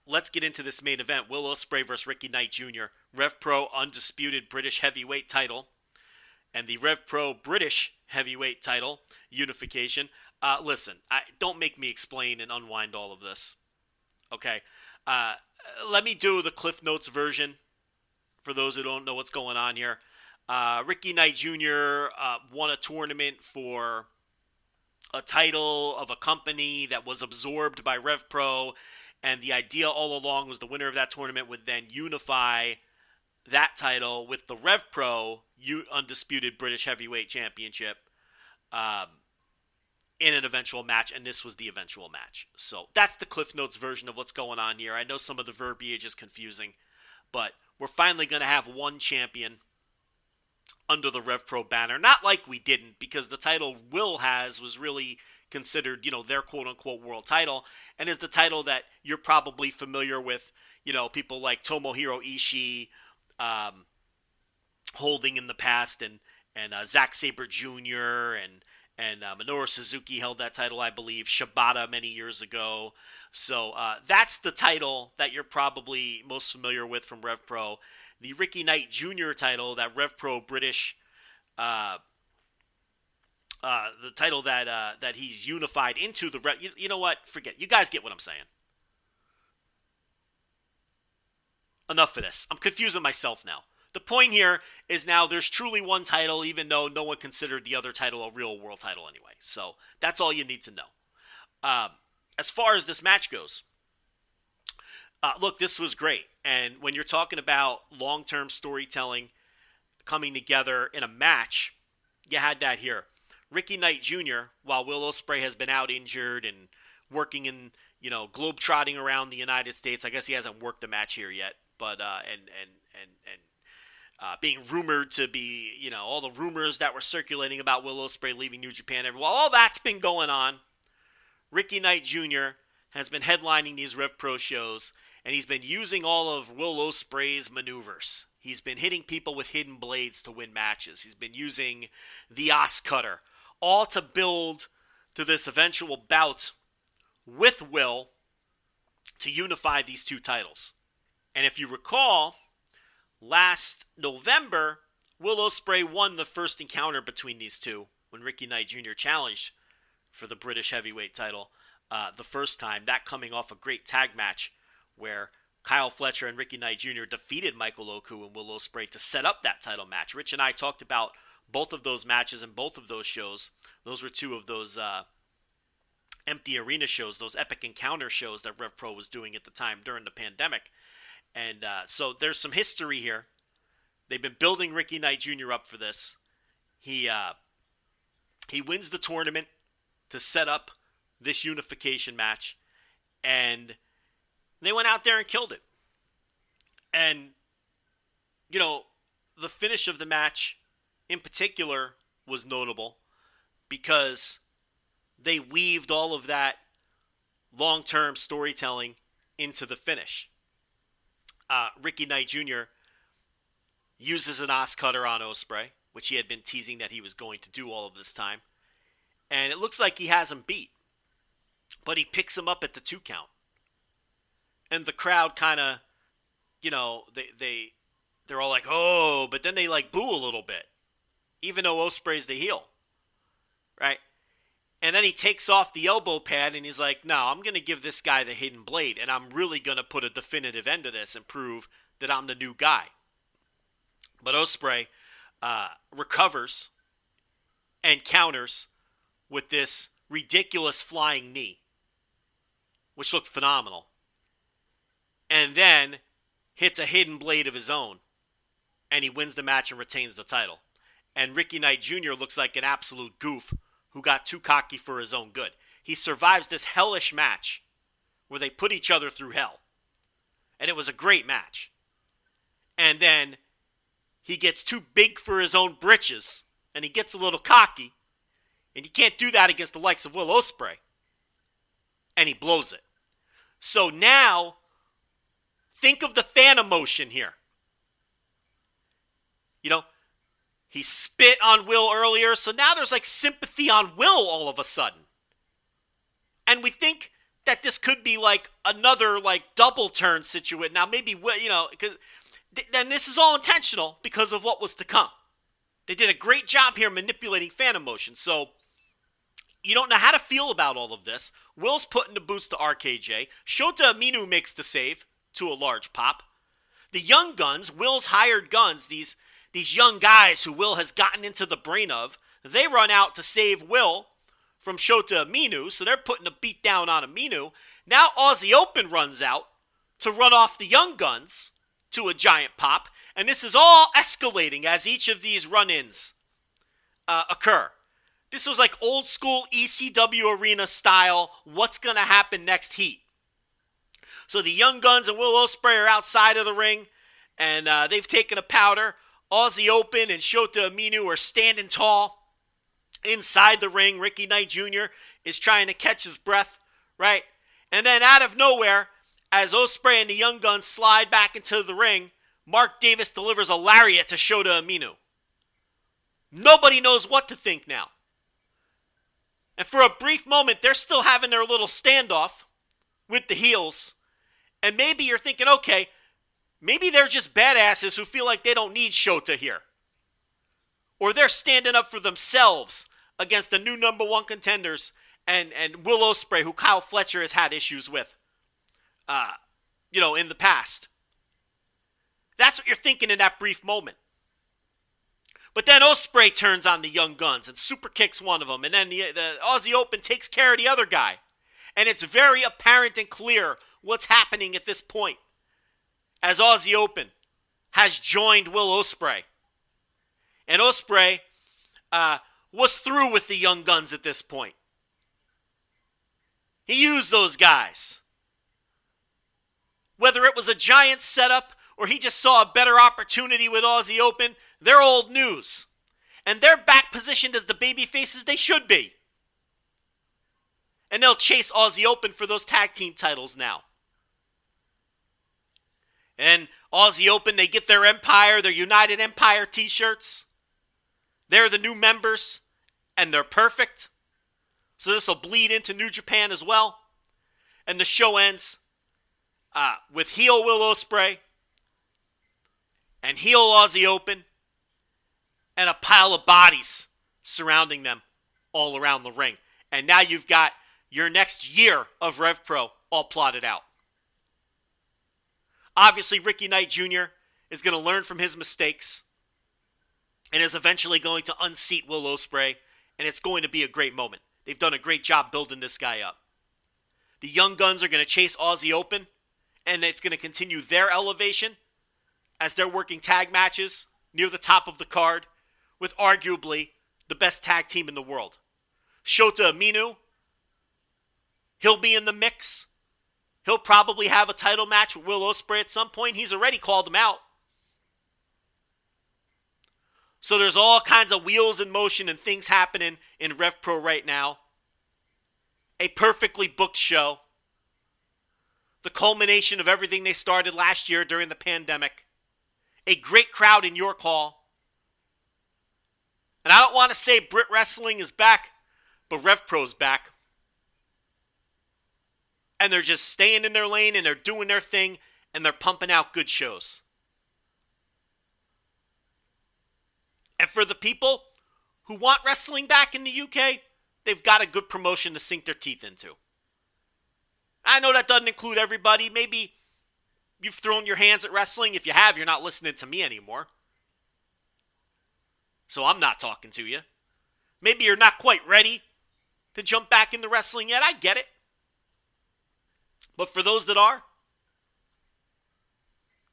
Speaker 6: let's get into this main event. Will Ospreay versus Ricky Knight Jr. RevPro undisputed British heavyweight title and the RevPro British heavyweight title unification. Listen, don't make me explain and unwind all of this. Okay. Let me do the Cliff Notes version for those who don't know what's going on here. Ricky Knight Jr. Won a tournament for a title of a company that was absorbed by RevPro, and the idea all along was the winner of that tournament would then unify that title with the RevPro Undisputed British Heavyweight Championship in an eventual match, and this was the eventual match. So that's the Cliff Notes version of what's going on here. I know some of the verbiage is confusing, but we're finally going to have one champion under the RevPro banner. Not like we didn't, because the title Will has was really considered, their quote-unquote world title, and is the title that you're probably familiar with, people like Tomohiro Ishii holding in the past, and Zack Sabre Jr., and Minoru Suzuki held that title, I believe, Shibata many years ago. So that's the title that you're probably most familiar with from RevPro. The Ricky Knight Jr. title, that RevPro British, the title that he's unified into the you know what? Forget. You guys get what I'm saying. Enough of this. I'm confusing myself now. The point here is now there's truly one title, even though no one considered the other title a real world title anyway. So that's all you need to know. As far as this match goes, look, this was great. And when you're talking about long-term storytelling coming together in a match, you had that here. Ricky Knight Jr., while Will Ospreay has been out injured and working in, globe-trotting around the United States. I guess he hasn't worked a match here yet, but being rumored to be, all the rumors that were circulating about Will Ospreay leaving New Japan. While all that's been going on, Ricky Knight Jr. has been headlining these RevPro shows, and he's been using all of Will Ospreay's maneuvers. He's been hitting people with hidden blades to win matches. He's been using the Os Cutter, all to build to this eventual bout with Will to unify these two titles. And if you recall, last November, Will Ospreay won the first encounter between these two when Ricky Knight Jr. challenged for the British heavyweight title the first time. That coming off a great tag match where Kyle Fletcher and Ricky Knight Jr. defeated Michael Oku and Will Ospreay to set up that title match. Rich and I talked about both of those matches and both of those shows. Those were two of those empty arena shows, those epic encounter shows that RevPro was doing at the time during the pandemic. And so there's some history here. They've been building Ricky Knight Jr. up for this. He wins the tournament to set up this unification match, and they went out there and killed it. And, the finish of the match in particular was notable because they weaved all of that long-term storytelling into the finish. Ricky Knight Jr. uses an Os Cutter on Ospreay, which he had been teasing that he was going to do all of this time. And it looks like he has him beat. But he picks him up at the 2 count. And the crowd kind of, they're all like, oh, but then they boo a little bit. Even though Ospreay's the heel. Right? And then he takes off the elbow pad and he's like, no, I'm going to give this guy the hidden blade. And I'm really going to put a definitive end to this and prove that I'm the new guy. But Ospreay recovers and counters with this ridiculous flying knee, which looked phenomenal. And then hits a hidden blade of his own. And he wins the match and retains the title. And Ricky Knight Jr. looks like an absolute goof who got too cocky for his own good. He survives this hellish match where they put each other through hell. And it was a great match. And then he gets too big for his own britches, and he gets a little cocky. And you can't do that against the likes of Will Ospreay. And he blows it. So now, think of the fan emotion here. He spit on Will earlier, so now there's sympathy on Will all of a sudden. And we think that this could be another double turn situation. Now maybe, because then this is all intentional because of what was to come. They did a great job here manipulating fan emotion. So you don't know how to feel about all of this. Will's putting the boots to RKJ. Shota Aminu makes the save to a large pop. The young guns, Will's hired guns, these young guys who Will has gotten into the brain of, they run out to save Will from Shota Aminu, so they're putting a beat down on Aminu. Now Aussie Open runs out to run off the Young Guns to a giant pop, and this is all escalating as each of these run-ins occur. This was like old school ECW arena style, what's going to happen next heat. So the Young Guns and Will Ospreay are outside of the ring, and they've taken a powder. Aussie Open and Shota Aminu are standing tall inside the ring. Ricky Knight Jr. is trying to catch his breath, right? And then out of nowhere, as Ospreay and the Young Guns slide back into the ring, Mark Davis delivers a lariat to Shota Aminu. Nobody knows what to think now. And for a brief moment, they're still having their little standoff with the heels. And maybe you're thinking, okay, maybe they're just badasses who feel like they don't need Shota here. Or they're standing up for themselves against the new number one contenders and Will Ospreay, who Kyle Fletcher has had issues with, in the past. That's what you're thinking in that brief moment. But then Ospreay turns on the Young Guns and super kicks one of them. And then the Aussie Open takes care of the other guy. And it's very apparent and clear what's happening at this point, as Aussie Open has joined Will Ospreay. And Ospreay was through with the Young Guns at this point. He used those guys. Whether it was a giant setup or he just saw a better opportunity with Aussie Open, they're old news. And they're back positioned as the baby faces they should be. And they'll chase Aussie Open for those tag team titles now. And Aussie Open, they get their Empire, their United Empire t-shirts. They're the new members, and they're perfect. So this will bleed into New Japan as well. And the show ends with heel Will Ospreay and heel Aussie Open and a pile of bodies surrounding them all around the ring. And now you've got your next year of RevPro all plotted out. Obviously, Ricky Knight Jr. is going to learn from his mistakes and is eventually going to unseat Will Ospreay, and it's going to be a great moment. They've done a great job building this guy up. The Young Guns are going to chase Aussie Open, and it's going to continue their elevation as they're working tag matches near the top of the card with arguably the best tag team in the world. Shota Aminu, he'll be in the mix. He'll probably have a title match with Will Ospreay at some point. He's already called him out. So there's all kinds of wheels in motion and things happening in RevPro right now. A perfectly booked show. The culmination of everything they started last year during the pandemic. A great crowd in York Hall. And I don't want to say Brit Wrestling is back, but RevPro's back. And they're just staying in their lane and they're doing their thing and they're pumping out good shows. And for the people who want wrestling back in the UK, they've got a good promotion to sink their teeth into. I know that doesn't include everybody. Maybe you've thrown your hands at wrestling. If you have, you're not listening to me anymore. So I'm not talking to you. Maybe you're not quite ready to jump back into wrestling yet. I get it. But for those that are,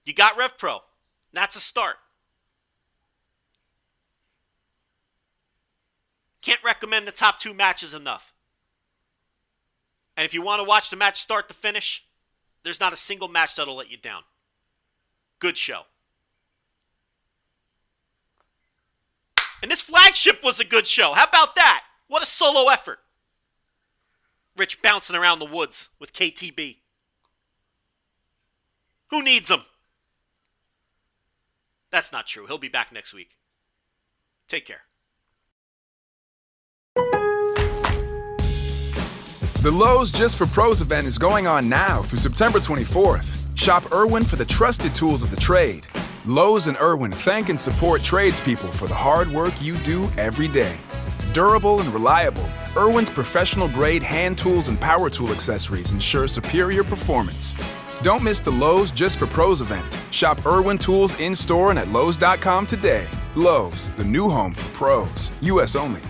Speaker 6: you got RevPro. That's a start. Can't recommend the top two matches enough. And if you want to watch the match start to finish, there's not a single match that'll let you down. Good show. And this Flagship was a good show. How about that? What a solo effort. Rich bouncing around the woods with KTB. Who needs him? That's not true. He'll be back next week. Take care.
Speaker 8: The Lowe's Just for Pros event is going on now through September 24th. Shop Irwin for the trusted tools of the trade. Lowe's and Irwin thank and support tradespeople for the hard work you do every day. Durable and reliable, Irwin's professional-grade hand tools and power tool accessories ensure superior performance. Don't miss the Lowe's Just for Pros event. Shop Irwin tools in-store and at Lowe's.com today. Lowe's, the new home for pros. U.S. only.